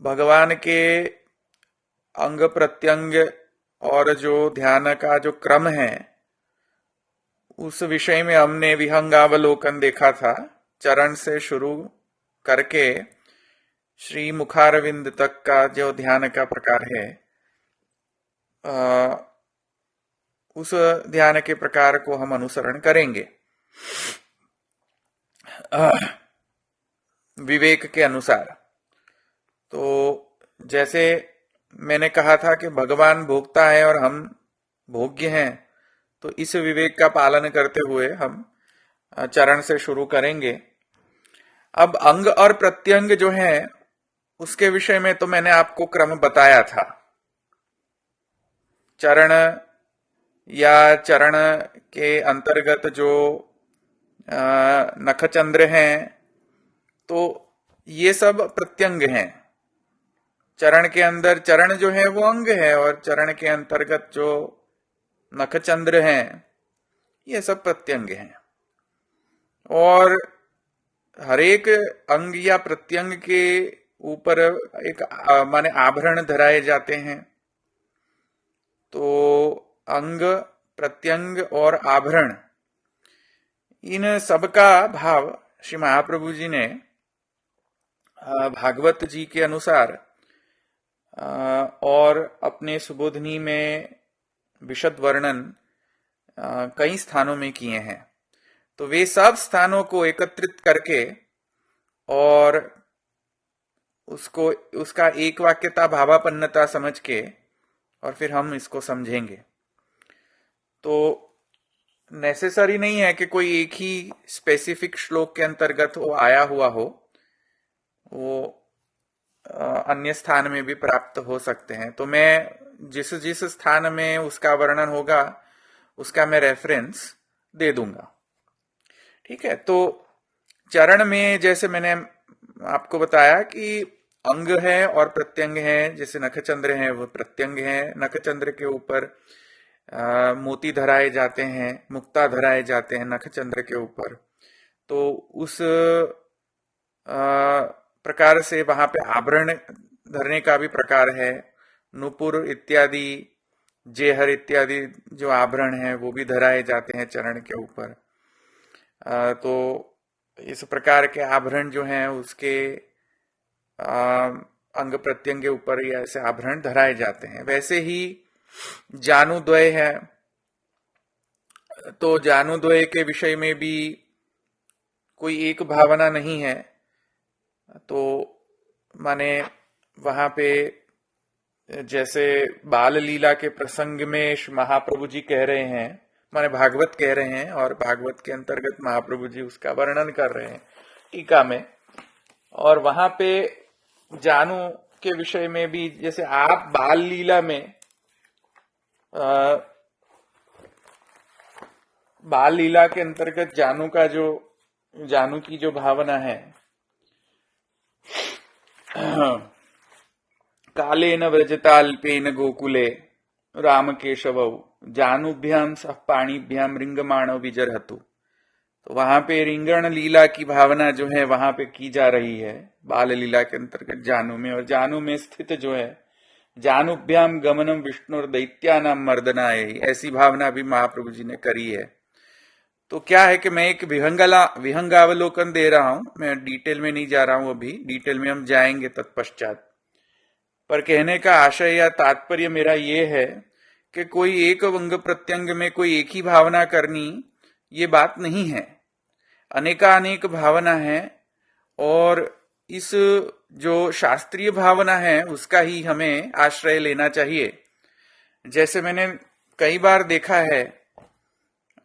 भगवान के अंग प्रत्यंग और जो ध्यान का जो क्रम है उस विषय में हमने विहंगावलोकन देखा था। चरण से शुरू करके श्री मुखारविंद तक का जो ध्यान का प्रकार है, उस ध्यान के प्रकार को हम अनुसरण करेंगे विवेक के अनुसार। तो जैसे मैंने कहा था कि भगवान भोगता है और हम भोग्य हैं, तो इस विवेक का पालन करते हुए हम चरण से शुरू करेंगे। अब अंग और प्रत्यंग जो है उसके विषय में तो मैंने आपको क्रम बताया था। चरण या चरण के अंतर्गत जो नखचंद्र हैं, तो ये सब प्रत्यंग हैं। चरण के अंदर चरण जो है वो अंग है, और चरण के अंतर्गत जो नखचंद्र हैं ये सब प्रत्यंग हैं। और हरेक अंग या प्रत्यंग के ऊपर एक माने आभरण धराए जाते हैं। तो अंग, प्रत्यंग और आभरण, इन सबका भाव श्री महाप्रभु जी ने भागवत जी के अनुसार और अपने सुबोधनी में विशद वर्णन कई स्थानों में किए हैं। तो वे सब स्थानों को एकत्रित करके और उसको उसका एक वाक्यता भावापन्नता समझ के और फिर हम इसको समझेंगे। तो नेसेसरी नहीं है कि कोई एक ही स्पेसिफिक श्लोक के अंतर्गत वो आया हुआ हो, वो अन्य स्थान में भी प्राप्त हो सकते हैं। तो मैं जिस जिस स्थान में उसका वर्णन होगा उसका मैं रेफरेंस दे दूंगा। ठीक है। तो चरण में जैसे मैंने आपको बताया कि अंग है और प्रत्यंग है। जैसे नखचंद्र है वो प्रत्यंग है। नखचंद्र के ऊपर मोती धराए जाते हैं, मुक्ता धराए जाते हैं नखचंद्र के ऊपर। तो उस प्रकार से वहां पे आभरण धरने का भी प्रकार है। नुपुर इत्यादि, जेहर इत्यादि जो आभरण है वो भी धराए जाते हैं चरण के ऊपर। तो इस प्रकार के आभरण जो हैं उसके अंग प्रत्यंग के ऊपर या ऐसे आभरण धराए जाते हैं। वैसे ही जानुद्वय है, तो जानुद्वय के विषय में भी कोई एक भावना नहीं है। तो माने वहां पे जैसे बाल लीला के प्रसंग में महाप्रभु जी कह रहे हैं, माने भागवत कह रहे हैं, और भागवत के अंतर्गत महाप्रभु जी उसका वर्णन कर रहे हैं टीका में। और वहां पे जानू के विषय में भी, जैसे आप बाल लीला में बाल लीला के अंतर्गत जानू की जो भावना है, कालेन व्रजताल्पेन गोकुले राम केशवौ जानुभ्याम सह पाणीभ्याम रिंगमाणो विजरहतु। तो वहां पे रिंगण लीला की भावना जो है वहां पे की जा रही है बाल लीला के अंतर्गत जानू में। और जानू में स्थित जो है जानुभ्याम गमनम विष्णु दैत्यानाम मर्दनाय, ऐसी भावना भी महाप्रभु जी ने करी है। तो क्या है कि मैं एक विहंगावलोकन दे रहा हूं, मैं डिटेल में नहीं जा रहा हूं, अभी डिटेल में हम जाएंगे तत्पश्चात। पर कहने का आशय या तात्पर्य मेरा ये है कि कोई एक अंग प्रत्यंग में कोई एक ही भावना करनी, ये बात नहीं है। अनेकानेक भावना है, और इस जो शास्त्रीय भावना है उसका ही हमें आश्रय लेना चाहिए। जैसे मैंने कई बार देखा है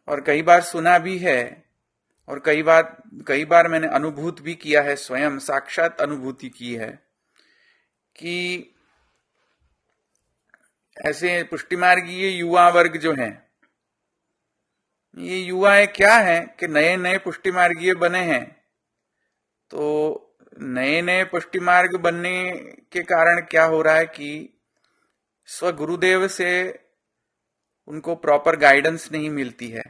और कई बार सुना भी है, और कई बार मैंने अनुभूत भी किया है, स्वयं साक्षात अनुभूति की है कि ऐसे पुष्टिमार्गीय युवा वर्ग जो हैं, ये युवाएं क्या है कि नए नए पुष्टि मार्गीय बने हैं। तो नए नए पुष्टि मार्ग बनने के कारण क्या हो रहा है कि स्व गुरुदेव से उनको प्रॉपर गाइडेंस नहीं मिलती है।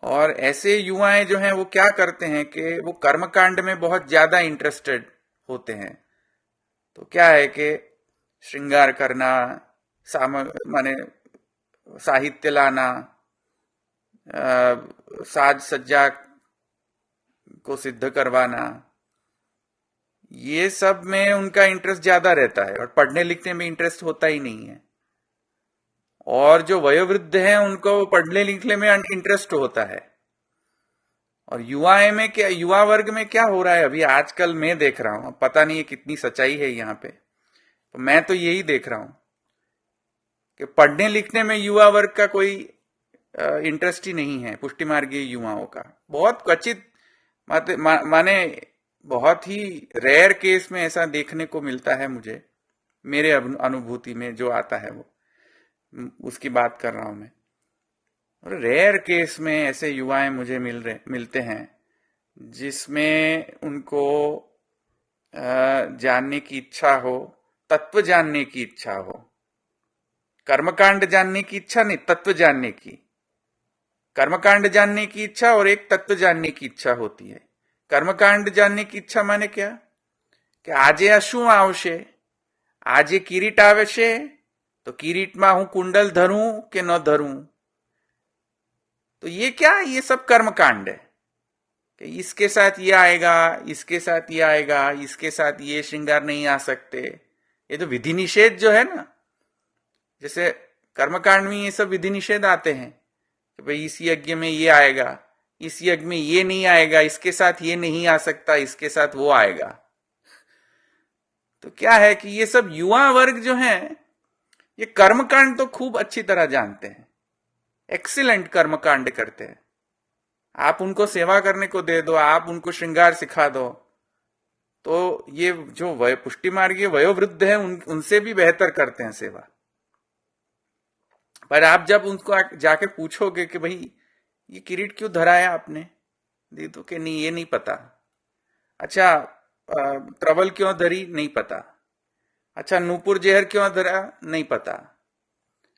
और ऐसे युवाएं जो हैं वो क्या करते हैं कि वो कर्मकांड में बहुत ज्यादा इंटरेस्टेड होते हैं। तो क्या है कि श्रृंगार करना, माने साहित्य लाना, साज सज्जा को सिद्ध करवाना, ये सब में उनका इंटरेस्ट ज्यादा रहता है और पढ़ने लिखने में इंटरेस्ट होता ही नहीं है। और जो वयोवृद्ध हैं उनको पढ़ने लिखने में इंटरेस्ट होता है। और युवा वर्ग में क्या हो रहा है अभी आजकल मैं देख रहा हूं, पता नहीं है कितनी सच्चाई है यहाँ पे, तो मैं तो यही देख रहा हूं कि पढ़ने लिखने में युवा वर्ग का कोई इंटरेस्ट ही नहीं है। पुष्टि मार्गीय युवाओं का बहुत क्वचित माने बहुत ही रेयर केस में ऐसा देखने को मिलता है मुझे, मेरे अनुभूति में जो आता है वो उसकी बात कर रहा हूं मैं। और रेयर केस में ऐसे युवाएं मुझे मिलते हैं जिसमें उनको जानने की इच्छा हो, तत्व जानने की इच्छा हो। कर्मकांड जानने की इच्छा नहीं, तत्व जानने की। कर्मकांड जानने की इच्छा और एक तत्व जानने की इच्छा होती है। कर्मकांड जानने की इच्छा माने क्या कि આજે આ શું આવશે, આજે કિરીટ આવશે तो किरीटમાં હું कुंडल धरूं कि न धरूं। तो ये क्या, ये सब कर्मकांड है कि इसके साथ ये आएगा, इसके साथ ये आएगा, इसके साथ ये श्रृंगार नहीं आ सकते। ये तो विधि निषेध जो है ना, जैसे कर्मकांड में ये सब विधि निषेध आते हैं कि भाई इस यज्ञ में ये आएगा, इस यज्ञ में ये नहीं आएगा, इसके साथ ये नहीं आ सकता, इसके साथ वो आएगा। तो क्या है कि ये सब युवा वर्ग जो है ये कर्मकांड तो खूब अच्छी तरह जानते हैं, एक्सीलेंट कर्मकांड करते हैं। आप उनको सेवा करने को दे दो, आप उनको श्रृंगार सिखा दो, तो ये जो पुष्टि मार्गीय वयोवृद्ध है उनसे भी बेहतर करते हैं सेवा। पर आप जब उनको जाके पूछोगे कि भाई ये किरीट क्यों धराया आपने, दे दो कि नहीं ये नहीं पता। अच्छा ट्रबल क्यों धरी, नहीं पता। अच्छा नूपुर जहर क्यों धरा, नहीं पता।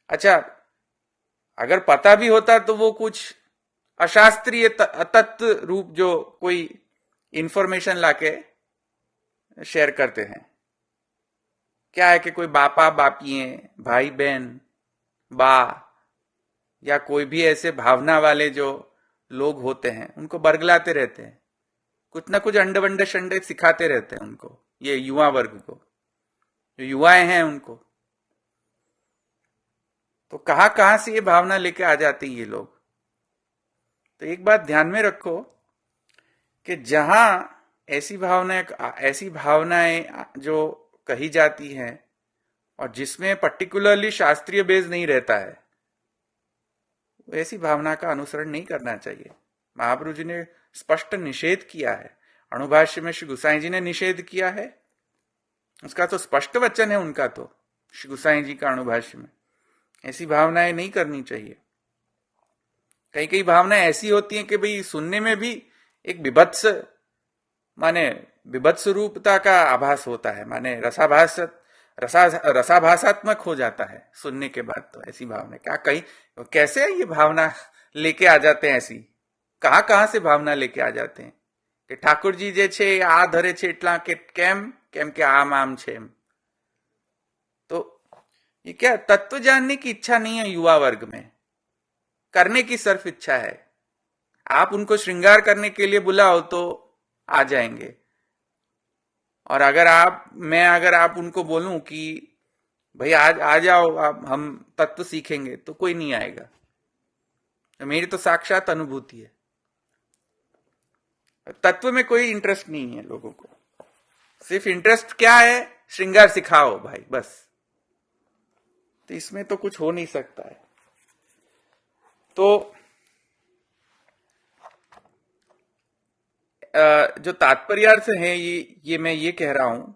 अच्छा अगर पता भी होता तो वो कुछ अशास्त्रीय तत्व रूप जो कोई इंफॉर्मेशन लाके शेयर करते हैं। क्या है कि कोई बापा बापिए, भाई बहन, बा या कोई भी ऐसे भावना वाले जो लोग होते हैं उनको बरगलाते रहते हैं, कुछ ना कुछ अंडे वंडे शंडे सिखाते रहते हैं उनको, ये युवा वर्ग को, जो युवाएं हैं उनको। तो कहां कहां से ये भावना लेके आ जाती है ये लोग। तो एक बात ध्यान में रखो कि जहां ऐसी भावनाएं जो कही जाती हैं और जिसमें पर्टिकुलरली शास्त्रीय बेस नहीं रहता है, ऐसी भावना का अनुसरण नहीं करना चाहिए। महाप्रभु जी ने स्पष्ट निषेध किया है, अणुभाष्य में श्री गुसाई जी ने निषेध किया है, उसका तो स्पष्ट वचन है उनका, तो श्री गुसाई जी का अणुभाष्य में ऐसी भावनाएं नहीं करनी चाहिए। कई कई भावनाएं ऐसी होती हैं कि भाई सुनने में भी एक विभत्स रूपता का आभास होता है, माने रसाभासात्मक हो जाता है सुनने के बाद। तो ऐसी भावना क्या, कहीं कैसे ये भावना लेके आ जाते हैं, ऐसी कहां कहां से भावना लेके आ जाते हैं कि ठाकुर जी जे छे आ धरे छे એટલા કે કેમ કે આમ છે એમ। तो ये क्या तत्व जानने की इच्छा नहीं है युवा वर्ग में, करने की सिर्फ इच्छा है। आप उनको श्रृंगार करने के लिए बुलाओ तो आ जाएंगे, और अगर आप उनको बोलूं कि भाई आज आ जाओ आप, हम तत्व सीखेंगे, तो कोई नहीं आएगा। तो मेरी तो साक्षात अनुभूति है, तत्व में कोई इंटरेस्ट नहीं है लोगों को। सिर्फ इंटरेस्ट क्या है, श्रृंगार सिखाओ भाई, बस। तो इसमें तो कुछ हो नहीं सकता है। तो जो तात्पर्यार्थ है ये मैं ये कह रहा हूं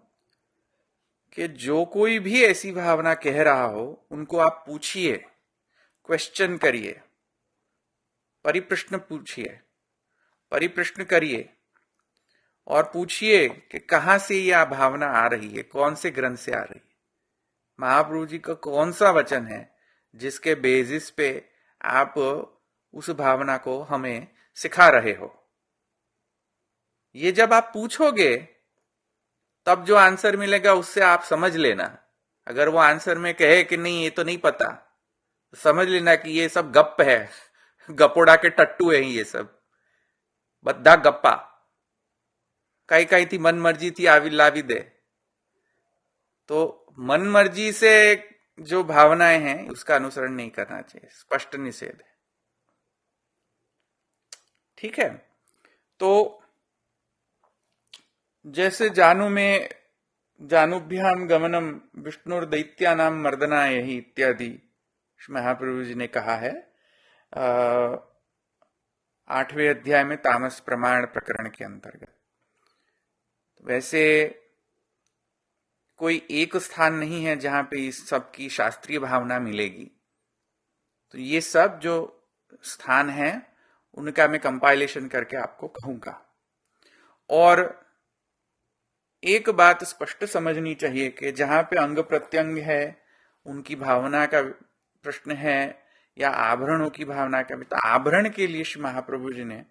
कि जो कोई भी ऐसी भावना कह रहा हो उनको आप पूछिए, क्वेश्चन करिए, परिप्रश्न करिए और पूछिए कि कहां से यह भावना आ रही है, कौन से ग्रंथ से आ रही है, महाप्रभु जी का कौन सा वचन है जिसके बेसिस पे आप उस भावना को हमें सिखा रहे हो। ये जब आप पूछोगे तब जो आंसर मिलेगा उससे आप समझ लेना। अगर वो आंसर में कहे कि नहीं ये तो नहीं पता, तो समझ लेना कि ये सब गप है, गपोड़ा के टट्टू है ये सब, बद्दा गप्पा। कई कई थी मन मर्जी थी आविर लावी दे। तो मन मर्जी से जो भावनाएं हैं उसका अनुसरण नहीं करना चाहिए, स्पष्ट निषेध है। ठीक है। तो जैसे जानू में जानुभ्याम गमनम विष्णुर्दैत्यानाम मर्दनाय ही इत्यादि महाप्रभु जी ने कहा है 8वें अध्याय में तामस प्रमाण प्रकरण के अंतर्गत। वैसे कोई एक स्थान नहीं है जहां पे इस सब की शास्त्रीय भावना मिलेगी। तो ये सब जो स्थान है उनका मैं कंपाइलेशन करके आपको कहूंगा। और एक बात स्पष्ट समझनी चाहिए कि जहां पे अंग प्रत्यंग है उनकी भावना का प्रश्न है, या आभरणों की भावना का भी, तो आभरण के लिए श्री महाप्रभु जी ने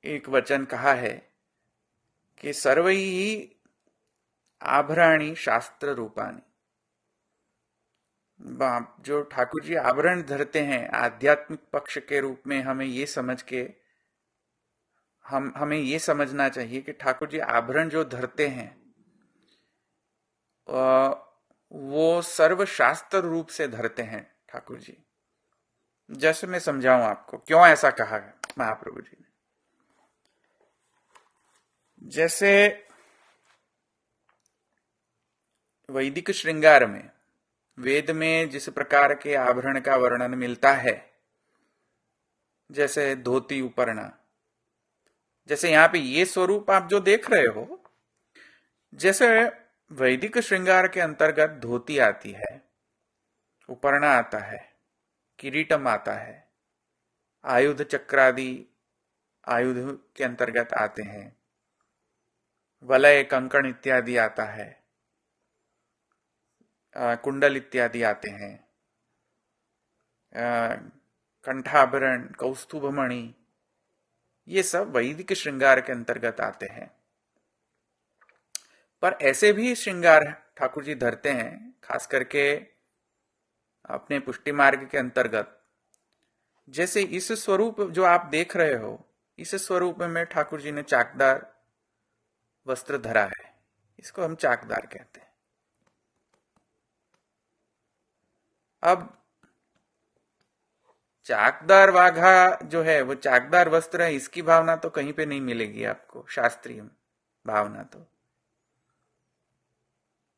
एक वचन कहा है कि सर्वैः आभराणी शास्त्र रूपाणी। जो ठाकुर जी आभरण धरते हैं आध्यात्मिक पक्ष के रूप में, हमें ये समझ के हमें ये समझना चाहिए कि ठाकुर जी आभरण जो धरते हैं वो सर्वशास्त्र रूप से धरते हैं ठाकुर जी। जैसे मैं समझाऊं आपको क्यों ऐसा कहा है महाप्रभु जी ने। जैसे वैदिक श्रृंगार में वेद में जिस प्रकार के आभरण का वर्णन मिलता है, जैसे धोती उपरना, जैसे यहां पे ये स्वरूप आप जो देख रहे हो, जैसे वैदिक श्रृंगार के अंतर्गत धोती आती है, उपरना आता है, किरीटम आता है, आयुध चक्रादि आयुध के अंतर्गत आते हैं, वलय कंकण इत्यादि आता है, कुंडल इत्यादि आते हैं, कंठाभरण कौस्तुभमणि, ये सब वैदिक श्रृंगार के अंतर्गत आते हैं। पर ऐसे भी श्रृंगार ठाकुर जी धरते हैं, खास करके अपने पुष्टि मार्ग के अंतर्गत। जैसे इस स्वरूप जो आप देख रहे हो, इस स्वरूप में ठाकुर जी ने चाकदार वस्त्र धरा है, इसको हम चाकदार कहते हैं। अब चाकदार वाघा जो है वो चाकदार वस्त्र है, इसकी भावना तो कहीं पे नहीं मिलेगी आपको, शास्त्रीय भावना। तो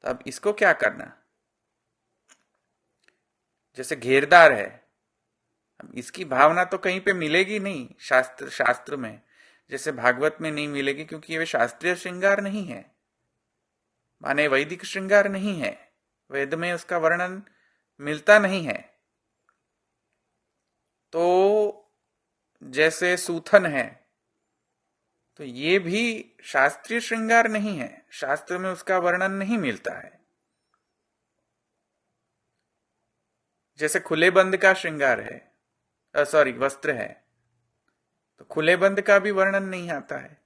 अब इसको क्या करना, जैसे घेरदार है, अब इसकी भावना तो कहीं पे मिलेगी नहीं शास्त्र में, जैसे भागवत में नहीं मिलेगी, क्योंकि ये शास्त्रीय श्रृंगार नहीं है, माने वैदिक श्रृंगार नहीं है, वेद में उसका वर्णन मिलता नहीं है। तो जैसे सूथन है, तो ये भी शास्त्रीय श्रृंगार नहीं है, शास्त्र में उसका वर्णन नहीं मिलता है। जैसे खुले बंद का श्रृंगार है, सॉरी वस्त्र है, तो खुले बंद का भी वर्णन नहीं आता है।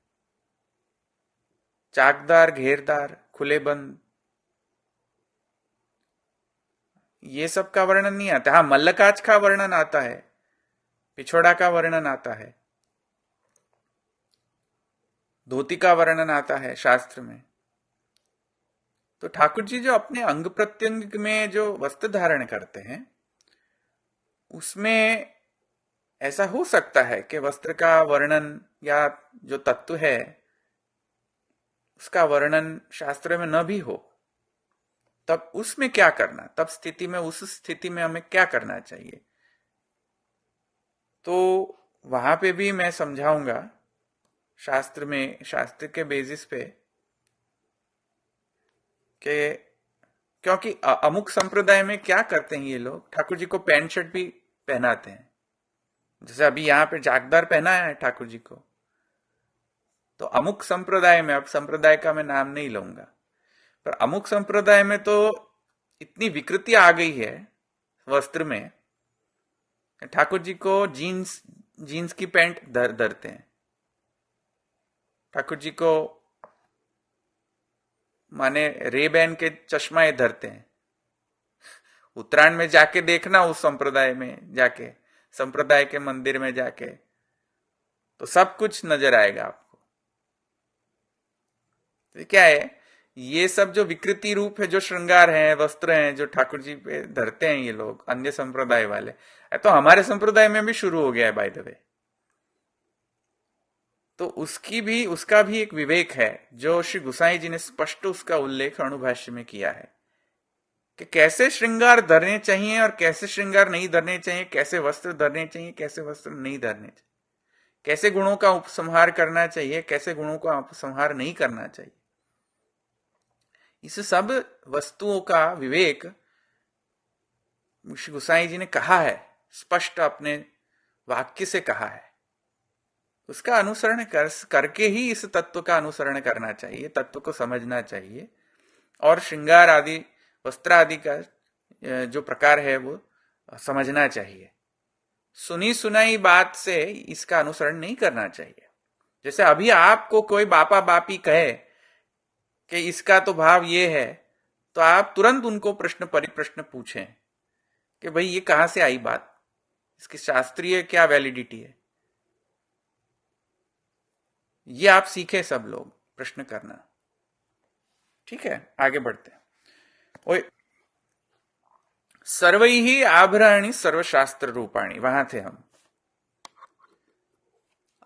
चाकदार, घेरदार, खुले बंद, ये सब का वर्णन नहीं आता। हाँ, मल्लकाच का वर्णन आता है, पिछोड़ा का वर्णन आता है, धोती का वर्णन आता है शास्त्र में। तो ठाकुर जी जो अपने अंग प्रत्यंग में जो वस्त्र धारण करते हैं, उसमें ऐसा हो सकता है कि वस्त्र का वर्णन या जो तत्व है उसका वर्णन शास्त्र में न भी हो। तब उसमें क्या करना, तब स्थिति में, उस स्थिति में हमें क्या करना चाहिए, तो वहां पे भी मैं समझाऊंगा शास्त्र में, शास्त्र के बेसिस पे, कि क्योंकि अमुक संप्रदाय में क्या करते हैं ये लोग, ठाकुर जी को पैंट शर्ट भी पहनाते हैं। जैसे अभी यहाँ पे जागदार पहनाया है ठाकुर जी को, तो अमुक संप्रदाय में, अब संप्रदाय का मैं नाम नहीं लूंगा, पर अमुक संप्रदाय में तो इतनी विकृति आ गई है वस्त्र में, ठाकुर जी को जीन्स की पैंट धरते हैं, ठाकुर जी को माने रेबैन के चश्मा ये धरते हैं। उत्तरायण में जाके देखना, उस संप्रदाय में जाके, संप्रदाय के मंदिर में जाके, तो सब कुछ नजर आएगा आपको। तो क्या है, ये सब जो विकृति रूप है, जो श्रृंगार हैं, वस्त्र हैं, जो ठाकुर जी पे धरते हैं ये लोग अन्य संप्रदाय वाले, तो हमारे संप्रदाय में भी शुरू हो गया है बाय द वे। तो उसका भी एक विवेक है, जो श्री गुसाई जी ने स्पष्ट उसका उल्लेख अणुभाष्य में किया है कि कैसे श्रृंगार धरने चाहिए और कैसे श्रृंगार नहीं धरने चाहिए, कैसे वस्त्र धरने चाहिए, कैसे वस्त्र नहीं धरने चाहिए, कैसे गुणों का उपसंहार करना चाहिए, कैसे गुणों का उपसंहार नहीं करना चाहिए। इस सब वस्तुओं का विवेक श्री गुसाई जी ने कहा है, स्पष्ट अपने वाक्य से कहा है। उसका अनुसरण करके ही इस तत्व का अनुसरण करना चाहिए, तत्व को समझना चाहिए, और श्रृंगार आदि वस्त्र आदि का जो प्रकार है वो समझना चाहिए। सुनी सुनाई बात से इसका अनुसरण नहीं करना चाहिए। जैसे अभी आपको कोई बापा बापी कहे कि इसका तो भाव ये है, तो आप तुरंत उनको प्रश्न परिप्रश्न पूछें कि भाई ये कहां से आई बात, इसकी शास्त्रीय क्या वैलिडिटी है। ये आप सीखे सब लोग प्रश्न करना। ठीक है, आगे बढ़ते हैं। ओए, सर्वैहि आभरणानि सर्वशास्त्र रूपाणी, वहां थे हम।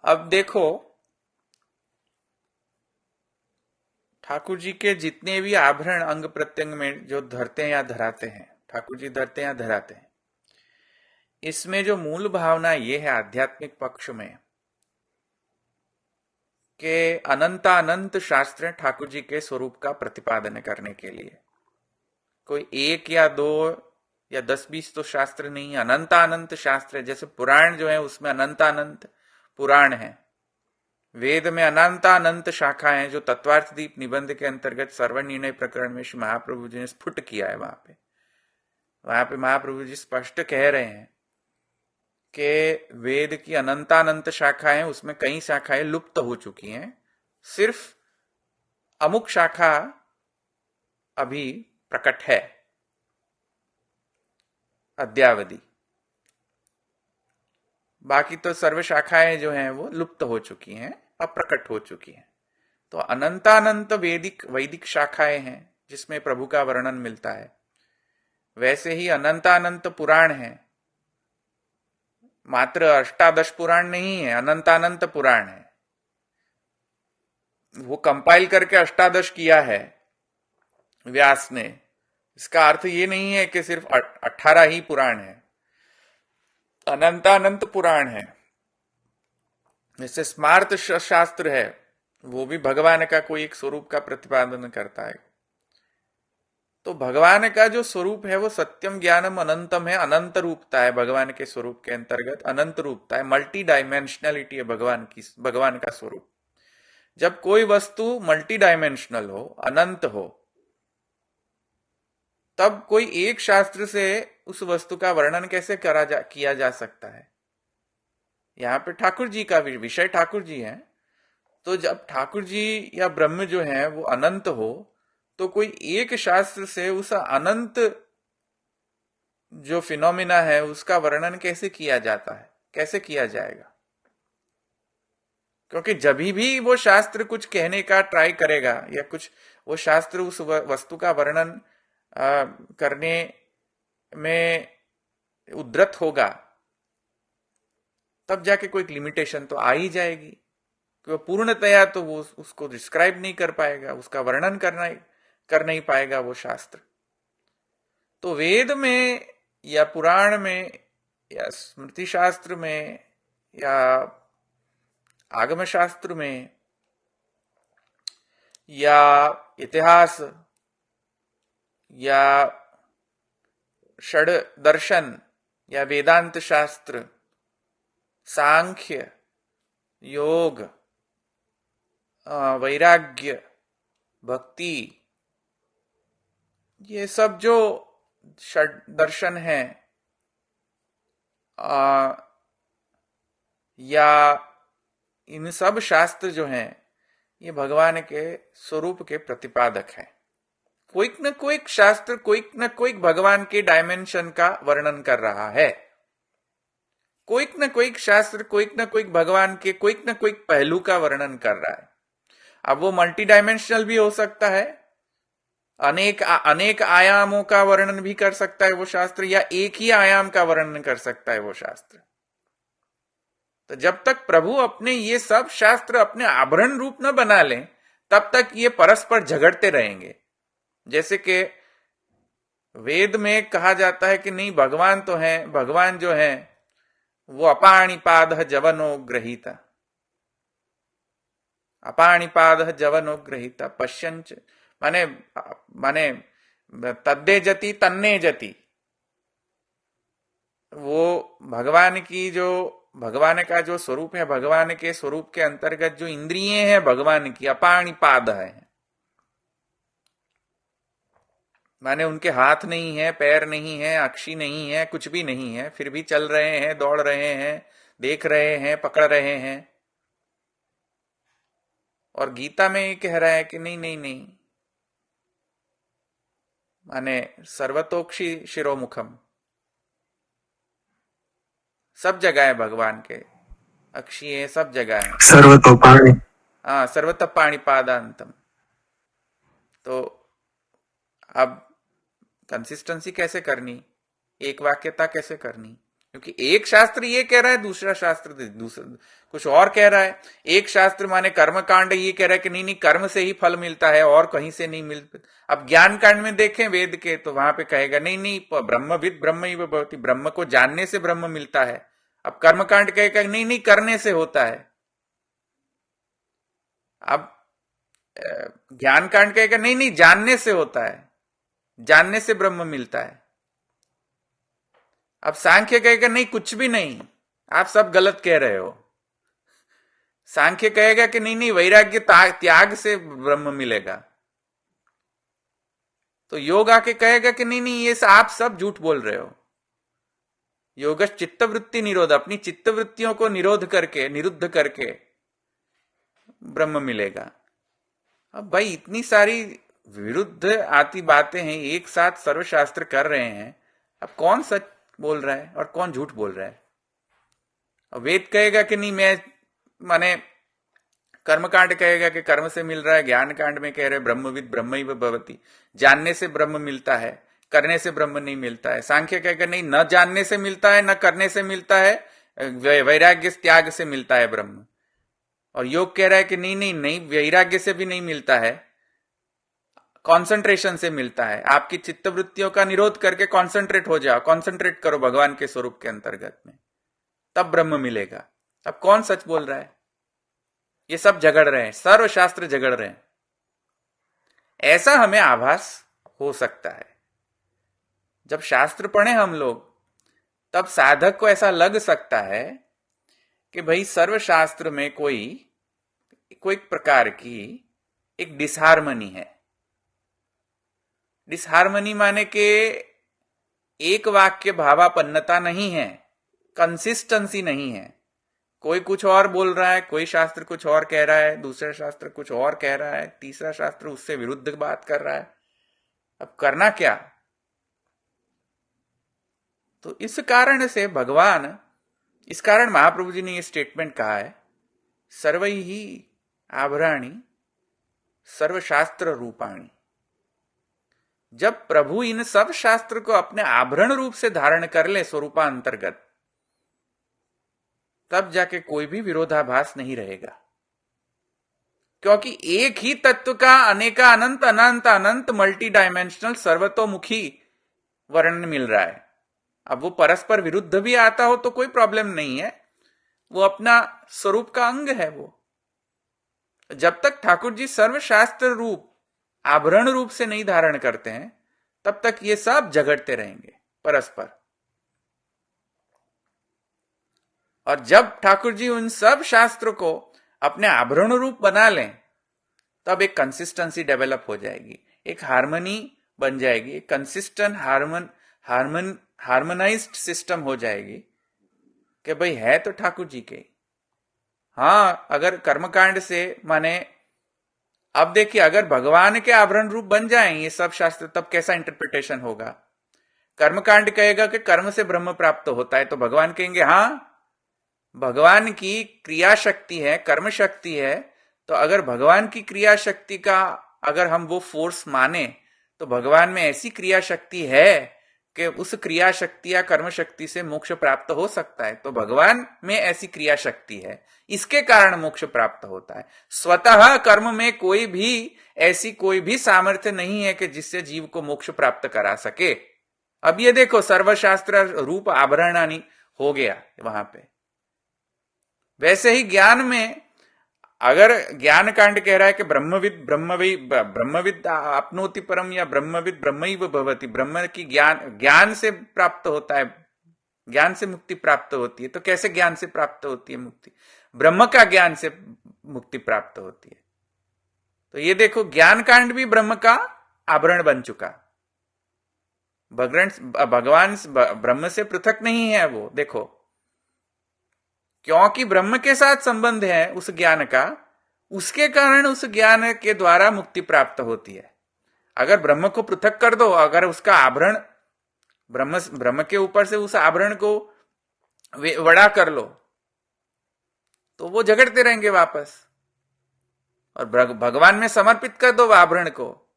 अब देखो, ठाकुर जी के जितने भी आभरण अंग प्रत्यंग में जो धरते हैं या धराते हैं, ठाकुर जी धरते हैं या धराते हैं, इसमें जो मूल भावना ये है आध्यात्मिक पक्ष में कि अनंत शास्त्र ठाकुर जी के स्वरूप का प्रतिपादन करने के लिए। कोई एक या दो या 10-20 तो शास्त्र नहीं, अनंत शास्त्र है। जैसे पुराण जो है उसमें अनंत पुराण है, वेद में अनंत शाखा है, जो तत्वार्थ दीप निबंध के अंतर्गत सर्वनिर्णय प्रकरण में श्री महाप्रभु जी ने स्फुट किया है। वहां पे महाप्रभु जी स्पष्ट कह रहे हैं कि वेद की अनंत शाखाएं, उसमें कई शाखाएं लुप्त हो चुकी हैं, सिर्फ अमुक शाखा अभी प्रकट है, अद्यावधि। बाकी तो सर्व शाखाएं जो हैं वो लुप्त हो चुकी हैं, अप्रकट हो चुकी हैं। तो अनंत वैदिक शाखाएं हैं जिसमें प्रभु का वर्णन मिलता है। वैसे ही अनंत पुराण है, मात्र अष्टादश पुराण नहीं है, अनंत पुराण है। वो कंपाइल करके अष्टादश किया है व्यास ने। इसका अर्थ ये नहीं है कि सिर्फ 18 ही पुराण है, अनंत पुराण है। जैसे स्मार्त शास्त्र है, वो भी भगवान का कोई एक स्वरूप का प्रतिपादन करता है। तो भगवान का जो स्वरूप है वो सत्यम ज्ञानम अनंतम है, अनंत रूपता है भगवान के स्वरूप के अंतर्गत, अनंत रूपता है, मल्टी डायमेंशनलिटी है भगवान का स्वरूप। जब कोई वस्तु मल्टी डायमेंशनल हो, अनंत हो, तब कोई एक शास्त्र से उस वस्तु का वर्णन कैसे किया जा सकता है। यहां पे ठाकुर जी का विषय ठाकुर जी है, तो जब ठाकुर जी या ब्रह्म जो है वो अनंत हो, तो कोई एक शास्त्र से उस अनंत जो फिनोमिना है उसका वर्णन कैसे किया जाता है, कैसे किया जाएगा। क्योंकि जब भी वो शास्त्र कुछ कहने का ट्राई करेगा या कुछ वो शास्त्र उस वस्तु का वर्णन करने में उद्धत होगा, तब जाके कोई लिमिटेशन तो आ ही जाएगी कि वो पूर्णतया तो वो उसको डिस्क्राइब नहीं कर पाएगा, उसका वर्णन कर नहीं पाएगा वो शास्त्र। तो वेद में या पुराण में या स्मृति शास्त्र में या आगम शास्त्र में या इतिहास या षड दर्शन या वेदांत शास्त्र, सांख्य, योग, वैराग्य, भक्ति, ये सब जो षड दर्शन है या इन सब शास्त्र जो हैं, ये भगवान के स्वरूप के प्रतिपादक है। कोई न कोई शास्त्र कोई न कोई भगवान के डायमेंशन का वर्णन कर रहा है। कोई न कोई शास्त्र कोई न कोई भगवान के कोई न कोई पहलू का वर्णन कर रहा है। अब वो मल्टी डायमेंशनल भी हो सकता है, अनेक अनेक आयामों का वर्णन भी कर सकता है वो शास्त्र, या एक ही आयाम का वर्णन कर सकता है वो शास्त्र। तो जब तक प्रभु अपने ये सब शास्त्र अपने आभरण रूप न बना लें, तब तक ये परस्पर झगड़ते रहेंगे। जैसे कि वेद में कहा जाता है कि नहीं, भगवान तो है, भगवान जो है वो अपाणिपाद जवनो ग्रहीता, अपाणिपाद जवनो ग्रहीता पश्यंच, माने माने तद्दे जति तन्ने जति। वो भगवान की जो भगवान का जो स्वरूप है, भगवान के स्वरूप के अंतर्गत जो इंद्रियें हैं भगवान की, अपाणिपाद है, माने उनके हाथ नहीं है, पैर नहीं है, अक्षी नहीं है, कुछ भी नहीं है, फिर भी चल रहे हैं, दौड़ रहे हैं, देख रहे हैं, पकड़ रहे हैं। और गीता में ये कह रहा है कि नहीं नहीं नहीं, माने सर्वतोक्षी शिरोमुखम, सब जगह है भगवान के अक्षीय, सब जगह है, सर्वतोपाणि। हाँ, सर्वतः पाणिपादांतम। तो अब कंसिस्टेंसी कैसे करनी, एक वाक्यता कैसे करनी, क्योंकि एक शास्त्र ये कह रहा है, दूसरा शास्त्र दूसरा कुछ और कह रहा है। एक शास्त्र माने कर्म कांड ये कह रहा है कि नहीं नहीं, कर्म से ही फल मिलता है और कहीं से नहीं मिलता। अब ज्ञान कांड में देखें वेद के, तो वहां पे कहेगा नहीं नहीं, ब्रह्मविद ब्रह्म ही भवति, ब्रह्म को जानने से ब्रह्म मिलता है। अब कर्म कांड कहेगा नहीं नहीं, करने से होता है। अब ज्ञान कांड कहेगा नहीं नहीं, जानने से होता है, जानने से ब्रह्म मिलता है। अब सांख्य कहेगा नहीं, कुछ भी नहीं, आप सब गलत कह रहे हो। सांख्य कहेगा कि नहीं नहीं, वैराग्य त्याग से ब्रह्म मिलेगा। तो योग आके कहेगा कि नहीं नहीं, ये आप सब झूठ बोल रहे हो। योग चित्तवृत्ति निरोध, अपनी चित्तवृत्तियों को निरोध करके, निरुद्ध करके ब्रह्म मिलेगा। अब भाई इतनी सारी विरुद्ध आती बातें हैं, एक साथ सर्वशास्त्र कर रहे हैं, अब कौन सच बोल रहा है और कौन झूठ बोल रहा है? अब वेद कहेगा कि नहीं, मैं माने कर्मकांड कहेगा कि कर्म से मिल रहा है, ज्ञान कांड में कह रहे ब्रह्मविद ब्रह्म ही भवति, जानने से ब्रह्म मिलता है, करने से ब्रह्म नहीं मिलता है। सांख्य कहेगा नहीं, न जानने से मिलता है, न करने से मिलता है, वैराग्य त्याग से मिलता है ब्रह्म। और योग कह रहा है कि नहीं नहीं नहीं, वैराग्य से भी नहीं मिलता है, कंसंट्रेशन से मिलता है। आपकी चित्तवृत्तियों का निरोध करके कंसंट्रेट हो जाओ, कंसंट्रेट करो भगवान के स्वरूप के अंतर्गत में, तब ब्रह्म मिलेगा। अब कौन सच बोल रहा है? ये सब झगड़ रहे हैं, सर्वशास्त्र झगड़ रहे हैं। ऐसा हमें आभास हो सकता है जब शास्त्र पढ़े हम लोग, तब साधक को ऐसा लग सकता है कि भाई सर्वशास्त्र में कोई कोई प्रकार की एक डिसहार्मनी है। डिसहार्मनी माने के एक वाक्य भावापन्नता नहीं है, कंसिस्टेंसी नहीं है। कोई कुछ और बोल रहा है, कोई शास्त्र कुछ और कह रहा है, दूसरा शास्त्र कुछ और कह रहा है, तीसरा शास्त्र उससे विरुद्ध बात कर रहा है। अब करना क्या? तो इस कारण से भगवान, इस कारण महाप्रभु जी ने यह स्टेटमेंट कहा है, सर्वैहि आभराणि सर्वशास्त्र रूपाणी। जब प्रभु इन सब शास्त्र को अपने आभरण रूप से धारण कर ले स्वरूपांतर्गत, तब जाके कोई भी विरोधाभास नहीं रहेगा। क्योंकि एक ही तत्व का अनेका अनंत अनंत अनंत मल्टी डायमेंशनल सर्वतोमुखी वर्णन मिल रहा है। अब वो परस्पर विरुद्ध भी आता हो तो कोई प्रॉब्लम नहीं है, वो अपना स्वरूप का अंग है। वो जब तक ठाकुर जी सर्वशास्त्र रूप आभरण रूप से नहीं धारण करते हैं, तब तक ये सब झगड़ते रहेंगे परस्पर। और जब ठाकुर जी उन सब शास्त्रों को अपने आभरण रूप बना लें, तब एक कंसिस्टेंसी डेवलप हो जाएगी, एक हार्मनी बन जाएगी, एक कंसिस्टेंट हार्मोनाइज्ड सिस्टम हो जाएगी कि भाई है तो ठाकुर जी के। हाँ, अगर कर्मकांड से माने अब देखिए, अगर भगवान के आभरण रूप बन जाएं ये सब शास्त्र, तब कैसा इंटरप्रिटेशन होगा? कर्मकांड कहेगा कि कर्म से ब्रह्म प्राप्त होता है, तो भगवान कहेंगे हाँ, भगवान की क्रिया शक्ति है, कर्म शक्ति है। तो अगर भगवान की क्रिया शक्ति का अगर हम वो फोर्स माने, तो भगवान में ऐसी क्रिया शक्ति है कि उस क्रिया शक्ति या कर्म शक्ति से मोक्ष प्राप्त हो सकता है। तो भगवान में ऐसी क्रिया शक्ति है, इसके कारण मोक्ष प्राप्त होता है। स्वतः कर्म में कोई भी सामर्थ्य नहीं है कि जिससे जीव को मोक्ष प्राप्त करा सके। अब ये देखो, सर्वशास्त्र रूप आभरणानी हो गया वहां पे। वैसे ही ज्ञान में, अगर ज्ञान कांड कह रहा है कि ब्रह्मविद आपनोति परम, या ब्रह्मविद ब्रह्मैव भवति, ब्रह्म की ज्ञान से प्राप्त होता है, ज्ञान से मुक्ति प्राप्त होती है। तो कैसे ज्ञान से प्राप्त होती है मुक्ति? ब्रह्म का ज्ञान से मुक्ति प्राप्त होती है। तो ये देखो, ज्ञान कांड भी ब्रह्म का आभरण बन चुका। भगवान ब्रह्म से पृथक नहीं है वो, देखो, क्योंकि ब्रह्म के साथ संबंध है उस ज्ञान का, उसके कारण उस ज्ञान के द्वारा मुक्ति प्राप्त होती है। अगर ब्रह्म को पृथक कर दो, अगर उसका आभरण ब्रह्म के ऊपर से उस आभरण को वड़ा कर लो, तो वो झगड़ते रहेंगे वापस। और भगवान में समर्पित कर दो आभरण को,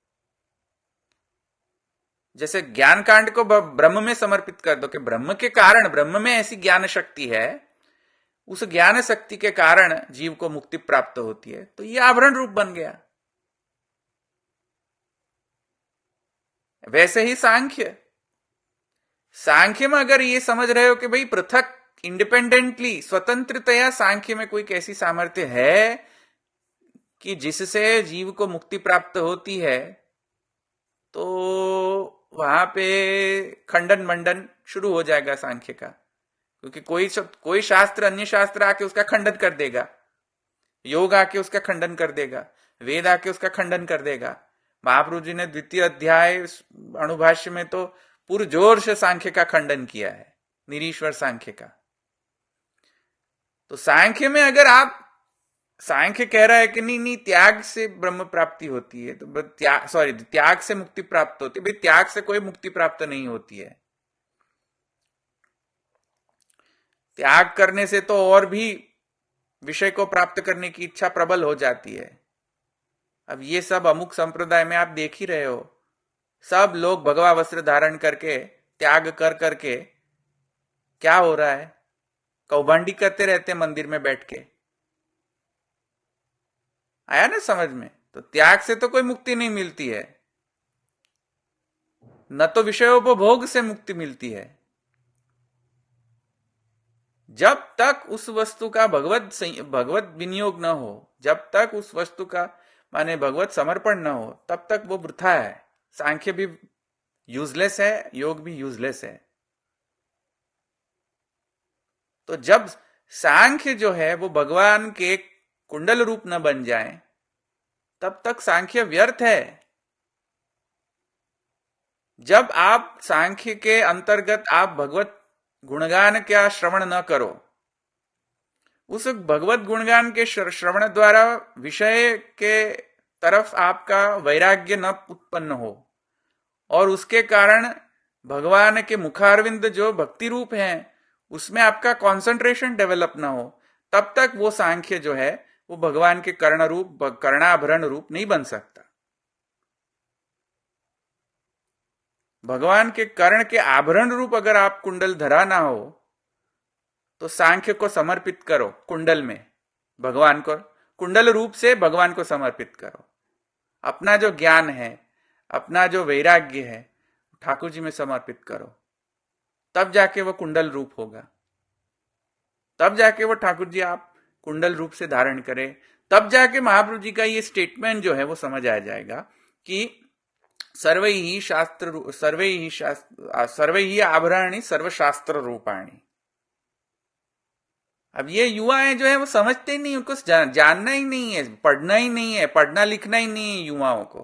जैसे ज्ञान कांड को ब्रह्म में समर्पित कर दो कि ब्रह्म के कारण, ब्रह्म में ऐसी ज्ञान शक्ति है, उस ज्ञान शक्ति के कारण जीव को मुक्ति प्राप्त होती है, तो यह आभरण रूप बन गया। वैसे ही सांख्य में अगर ये समझ रहे हो कि भाई पृथक, इंडिपेंडेंटली, स्वतंत्रतया सांख्य में कोई कैसी सामर्थ्य है कि जिससे जीव को मुक्ति प्राप्त होती है, तो वहां पे खंडन मंडन शुरू हो जाएगा सांख्य का। क्योंकि कोई शास्त्र, अन्य शास्त्र आके उसका खंडन कर देगा, योग आके उसका खंडन कर देगा, वेद आके उसका खंडन कर देगा। महाप्रभु जी ने द्वितीय अध्याय अणुभाष्य में तो पुरजोर से सांख्य का खंडन किया है, निरीश्वर सांख्य का। तो सांख्य में अगर आप, सांख्य कह रहा है कि नहीं त्याग से ब्रह्म प्राप्ति होती है, तो त्याग से मुक्ति प्राप्त होती है। भाई त्याग से कोई मुक्ति प्राप्त नहीं होती है। त्याग करने से तो और भी विषय को प्राप्त करने की इच्छा प्रबल हो जाती है। अब ये सब अमुक संप्रदाय में आप देख ही रहे हो, सब लोग भगवा वस्त्र धारण करके, त्याग कर करके क्या हो रहा है, कौभांडी करते रहते हैं मंदिर में बैठ के। आया ना समझ में? तो त्याग से तो कोई मुक्ति नहीं मिलती है, न तो विषयोपभोग से मुक्ति मिलती है। जब तक उस वस्तु का भगवत विनियोग न हो, जब तक उस वस्तु का माने भगवत समर्पण न हो, तब तक वो वृथा है। सांख्य भी यूजलेस है, योग भी यूजलेस है। तो जब सांख्य जो है वो भगवान के कुंडल रूप न बन जाए, तब तक सांख्य व्यर्थ है। जब आप सांख्य के अंतर्गत आप भगवत गुणगान का श्रवण न करो, उस भगवत गुणगान के श्रवण द्वारा विषय के तरफ आपका वैराग्य न उत्पन्न हो, और उसके कारण भगवान के मुखारविंद जो भक्ति रूप हैं उसमें आपका कंसंट्रेशन डेवलप ना हो, तब तक वो सांख्य जो है वो भगवान के कर्णाभरण रूप नहीं बन सकता। भगवान के कर्ण के आभरण रूप अगर आप कुंडल धरा ना हो, तो सांख्य को समर्पित करो कुंडल में, भगवान को कुंडल रूप से भगवान को समर्पित करो। अपना जो ज्ञान है, अपना जो वैराग्य है, ठाकुर जी में समर्पित करो, तब जाके वो कुंडल रूप होगा। तब जाके वो ठाकुर जी आप कुंडल रूप से धारण करें, तब जाके महाप्रभु जी का ये स्टेटमेंट जो है वो समझ आ जाएगा कि सर्वै ही आभरणानि सर्वशास्त्र रूपाणि। अब ये युवा है जो है वो समझते ही नहीं, उनको जानना ही नहीं है, पढ़ना ही नहीं है, पढ़ना लिखना ही नहीं है युवाओं को।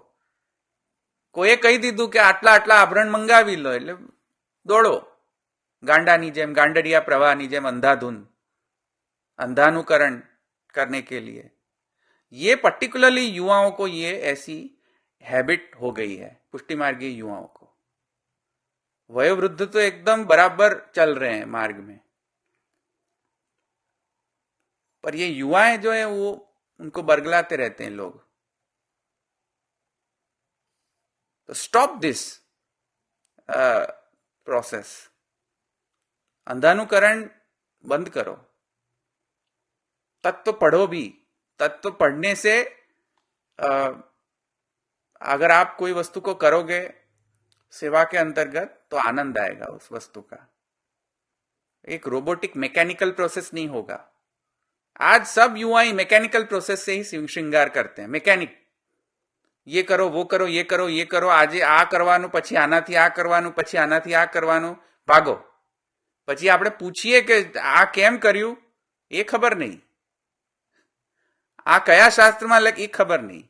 कोई कही दीधु के आटला आटला आभरण मंगावी लो, એટલે દોડો ગાંડાની જેમ, ગાંડડિયા પ્રવાહની જેમ અંધાધૂન, અંધાનુકરણ करने के लिए। ये पर्टिकुलरली युवाओं को ये ऐसी हैबिट हो गई है, पुष्टि मार्गीय युवाओं को। वयोवृद्ध तो एकदम बराबर चल रहे हैं मार्ग में, पर ये युवाएं जो है वो उनको बरगलाते रहते हैं लोग। तो स्टॉप दिस प्रोसेस, अंधानुकरण बंद करो। तत्व पढ़ो भी। तत्व पढ़ने से अगर आप कोई वस्तु को करोगे सेवा के अंतर्गत तो आनंद आएगा उस वस्तु का। एक रोबोटिक मैकेनिकल प्रोसेस नहीं होगा। आज सब युवा ही मैकेनिकल प्रोसेस से ही श्रृंगार करते हैं। मैकेनिक, ये करो वो करो ये करो ये करो, आज आ करवानु પછી આનાથી આ કરવાનું પછી આનાથી આ કરવાનું, ભાગો। પછી આપણે પૂછીએ કે આ કેમ કર્યું એ ખબર નહીં, આ કયા શાસ્ત્રમાં લખ એ ખબર નહીં।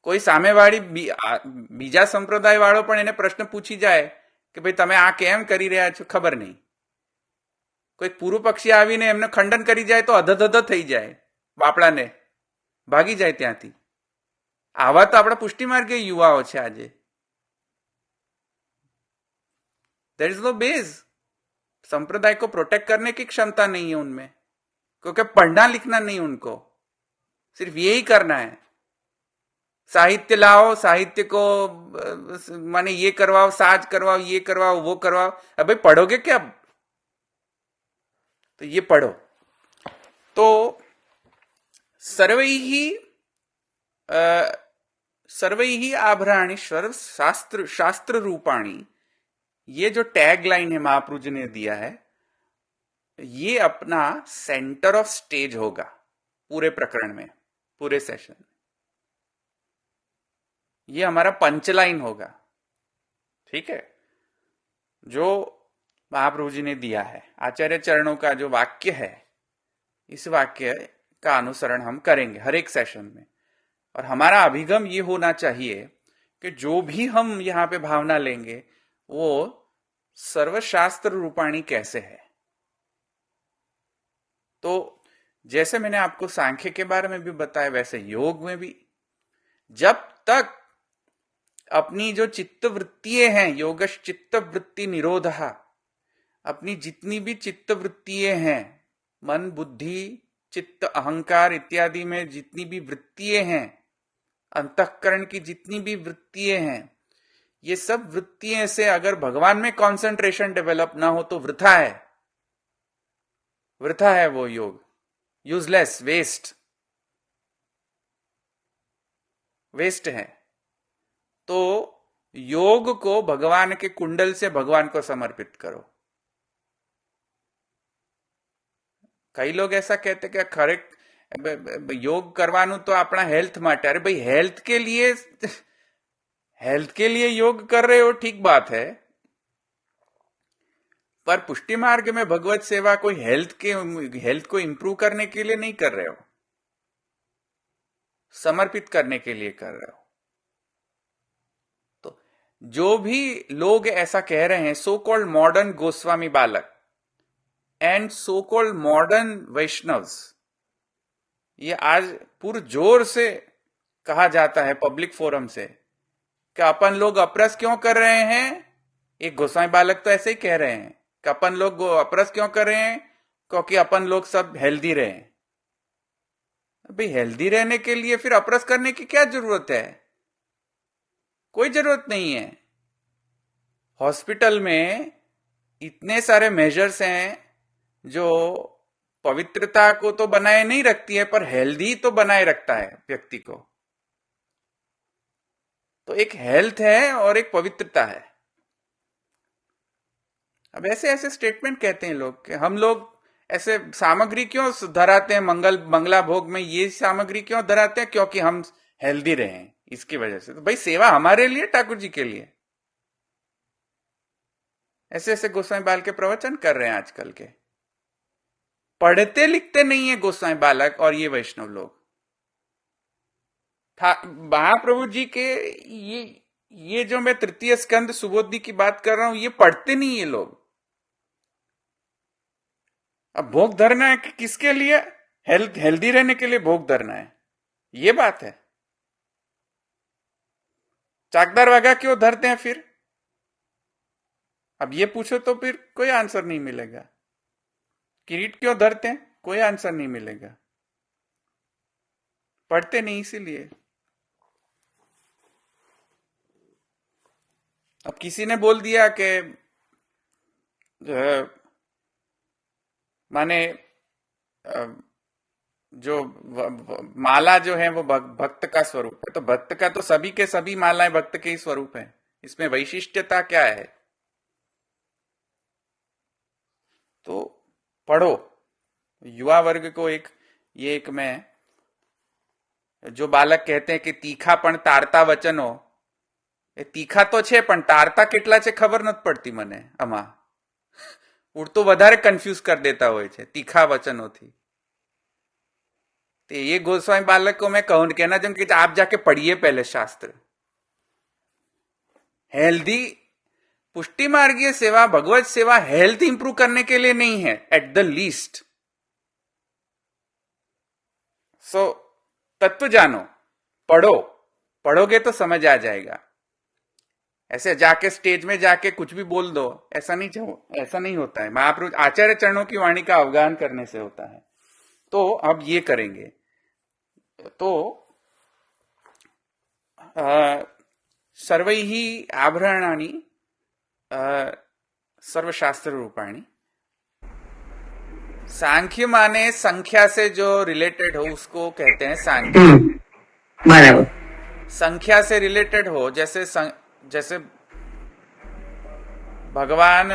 કોઈ સામેવાળી બીજા સંપ્રદાય વાળો પણ એને પ્રશ્ન પૂછી જાય કે ભાઈ તમે આ કેમ કરી રહ્યા છો, ખબર નહીં। કોઈ પૂર્વ પક્ષી આવીને એમને ખંડન કરી જાય તો અધધધ થઈ જાય, બાપડાને ભાગી જાય ત્યાંથી। આવા તો આપણા પુષ્ટિમાર્ગીય યુવાઓ છે આજે। There is no base. संप्रदाय को प्रोटेक्ट करने की क्षमता नहीं है उनमें, क्योंकि पढ़ना लिखना नहीं उनको, सिर्फ यही करना है। साहित्य लाओ, साहित्य को माने ये करवाओ, साज करवाओ, ये करवाओ वो करवाओ। अब भाई पढ़ोगे क्या? तो ये पढ़ो। तो सर्वैः आभराणि शास्त्र रूपाणी, ये जो टैग लाइन है महाप्रभु जी ने दिया है, ये अपना सेंटर ऑफ स्टेज होगा पूरे प्रकरण में, पूरे सेशन में। ये हमारा पंच लाइन होगा, ठीक है, जो महाप्रभु जी ने दिया है। आचार्य चरणों का जो वाक्य है, इस वाक्य का अनुसरण हम करेंगे हर एक सेशन में। और हमारा अभिगम ये होना चाहिए कि जो भी हम यहां पे भावना लेंगे वो सर्वशास्त्र रूपाणी कैसे है। तो जैसे मैंने आपको सांख्य के बारे में भी बताया, वैसे योग में भी जब तक अपनी जो चित्त वृत्तियां हैं, योगश चित्त वृत्ति निरोधः, अपनी जितनी भी चित्त वृत्तियां हैं, मन बुद्धि चित्त अहंकार इत्यादि में जितनी भी वृत्तियां हैं, अंतःकरण की जितनी भी वृत्तियां हैं, ये सब वृत्तियां से अगर भगवान में कंसंट्रेशन डेवलप ना हो तो वृथा है, वृथा है वो योग, यूजलेस, वेस्ट है। तो योग को भगवान के कुंडल से भगवान को समर्पित करो। कई लोग ऐसा कहते कि खरे योग करवानु तो अपना हेल्थ माटे। अरे भाई हेल्थ के लिए योग कर रहे हो, ठीक बात है, पर पुष्टि मार्ग में भगवत सेवा कोई हेल्थ को इंप्रूव करने के लिए नहीं कर रहे हो, समर्पित करने के लिए कर रहे हो। तो जो भी लोग ऐसा कह रहे हैं, सो कॉल्ड मॉडर्न गोस्वामी बालक एंड सो कॉल्ड मॉडर्न वैष्णव्स, ये आज पूरे जोर से कहा जाता है पब्लिक फोरम से कि अपन लोग अपरस क्यों कर रहे हैं। एक गोस्वामी बालक तो ऐसे ही कह रहे हैं कि अपन लोग अपरस क्यों कर रहे हैं, क्योंकि अपन लोग सब हेल्दी रहे। भाई हेल्दी रहने के लिए फिर अपरस करने की क्या जरूरत है? कोई जरूरत नहीं है। हॉस्पिटल में इतने सारे मेजर्स हैं जो पवित्रता को तो बनाए नहीं रखती है, पर हेल्दी तो बनाए रखता है व्यक्ति को। तो एक हेल्थ है और एक पवित्रता है। अब ऐसे ऐसे स्टेटमेंट कहते हैं लोग कि हम लोग ऐसे सामग्री क्यों धराते हैं मंगला भोग में, ये सामग्री क्यों धराते हैं, क्योंकि हम हेल्दी रहे इसकी वजह से। तो भाई सेवा हमारे लिए, ठाकुर जी के लिए। ऐसे ऐसे गोस्वामी बाल के प्रवचन कर रहे हैं आजकल के। पढ़ते लिखते नहीं है गोस्वामी बालक और ये वैष्णव लोग। महाप्रभु जी के ये जो मैं तृतीय स्कंद सुबोधि की बात कर रहा हूं, ये पढ़ते नहीं है लोग। अब भोग धरना है किसके लिए? हेल्दी रहने के लिए भोग धरना है। ये बात है। चाकदार वाघा क्यों धरते हैं फिर? अब ये पूछो तो फिर कोई आंसर नहीं मिलेगा। किरीट क्यों धरते हैं? कोई आंसर नहीं मिलेगा। पढ़ते नहीं इसीलिए। अब किसी ने बोल दिया कि माने जो माला जो है वो भक्त का स्वरूप है, तो भक्त का तो सभी के सभी मालाएं भक्त के ही स्वरूप है। इसमें वैशिष्ट्यता क्या है? तो पढ़ो। युवा वर्ग को ये एक मैं, जो બાળક कहते हैं कि तीखा પણ તારતા વચનો, એ તીખા તો છે પણ તારતા કેટલા છે ખબર નથી પડતી મને આમાં. ઉડતું વધારે કન્ફ્યુઝ કરી દેતા હોય છે તીખા વચનોથી. तो ये गोस्वामी बालक को मैं कहूं कहना चाहूं कि आप जाके पढ़िए पहले शास्त्र. हेल्दी पुष्टि मार्गीय सेवा, भगवत सेवा हेल्थ इंप्रूव करने के लिए नहीं है एट द लीस्ट. सो तत्व जानो, पढ़ो. पढ़ोगे तो समझ आ जाएगा. ऐसे जाके स्टेज में जाके कुछ भी बोल दो, ऐसा नहीं होता है. महाप्रभु आचार्य चरणों की वाणी का अवगाहन करने से होता है. तो अब ये करेंगे. तो सर्वैः आभरणानि सर्वशास्त्र रूपाणी. सांख्य माने संख्या से जो रिलेटेड हो उसको कहते हैं सांख्य. बराबर. संख्या से रिलेटेड हो, जैसे भगवान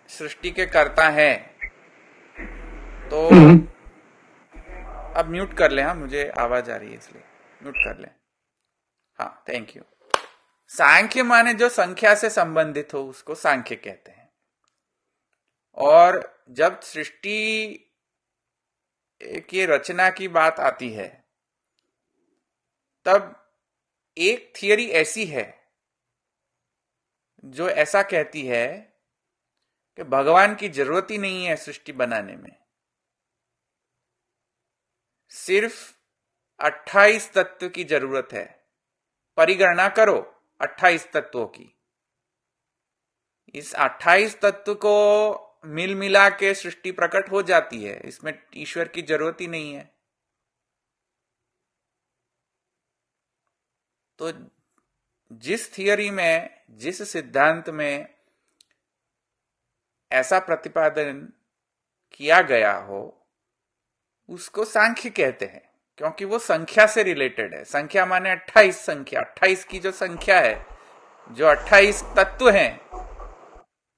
सृष्टि के कर्ता है, तो अब म्यूट कर ले. हाँ, मुझे आवाज आ रही है इसलिए म्यूट कर ले. हाँ, थैंक यू. सांख्य माने जो संख्या से संबंधित हो उसको सांख्य कहते हैं. और जब सृष्टि की रचना की बात आती है तब एक थियरी ऐसी है जो ऐसा कहती है कि भगवान की जरूरत ही नहीं है सृष्टि बनाने में. सिर्फ 28 तत्व की जरूरत है. परिगणना करो 28 तत्वों की. इस 28 तत्व को मिल मिला के सृष्टि प्रकट हो जाती है. इसमें ईश्वर की जरूरत ही नहीं है. तो जिस थियरी में, जिस सिद्धांत में ऐसा प्रतिपादन किया गया हो उसको सांख्य कहते हैं, क्योंकि वो संख्या से रिलेटेड है. संख्या माने 28 संख्या. 28 की जो संख्या है, जो 28 तत्व हैं,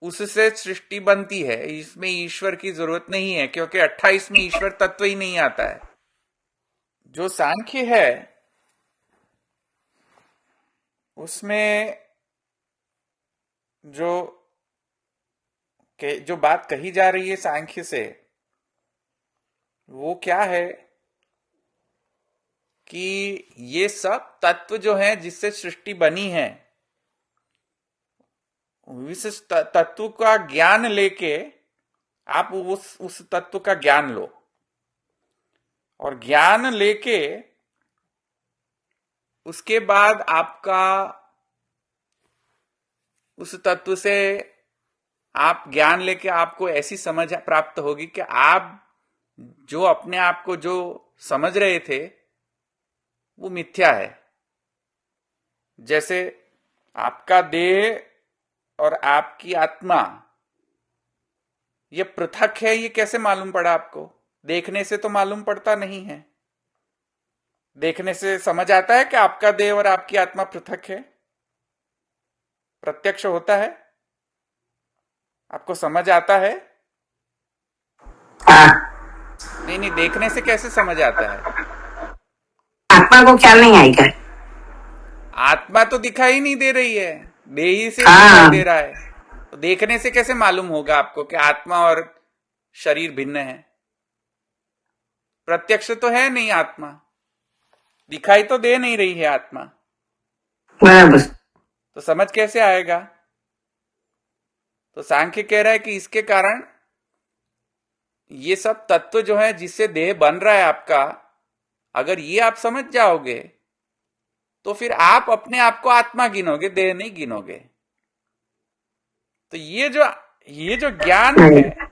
उससे सृष्टि बनती है. इसमें ईश्वर की जरूरत नहीं है, क्योंकि 28 में ईश्वर तत्व ही नहीं आता है. जो सांख्य है उसमें जो बात कही जा रही है सांख्य से, वो क्या है कि ये सब तत्व जो हैं जिससे सृष्टि बनी है, इस तत्व का ज्ञान लेके आप उस तत्व का ज्ञान लो, और ज्ञान लेके उसके बाद आपका उस तत्व से आप ज्ञान लेके आपको ऐसी समझ प्राप्त होगी कि आप जो अपने आप को जो समझ रहे थे वो मिथ्या है. जैसे आपका देह और आपकी आत्मा ये पृथक है, ये कैसे मालूम पड़ा आपको? देखने से तो मालूम पड़ता नहीं है. देखने से समझ आता है कि आपका देह और आपकी आत्मा पृथक है. प्रत्यक्ष होता है, आपको समझ आता है. नहीं, देखने से कैसे समझ आता है? आत्मा को ख्याल नहीं आएगा. आत्मा तो दिखाई नहीं दे रही है, देह ही से दिखाई दे रहा है. तो देखने से कैसे मालूम होगा आपको कि आत्मा और शरीर भिन्न है? प्रत्यक्ष तो है नहीं आत्मा, दिखाई तो दे नहीं रही है आत्मा. तो समझ कैसे आएगा? तो सांख्य कह रहा है कि इसके कारण ये सब तत्व जो है जिससे देह बन रहा है आपका, अगर ये आप समझ जाओगे तो फिर आप अपने आप को आत्मा गिनोगे, देह नहीं गिनोगे। तो ये जो ज्ञान है,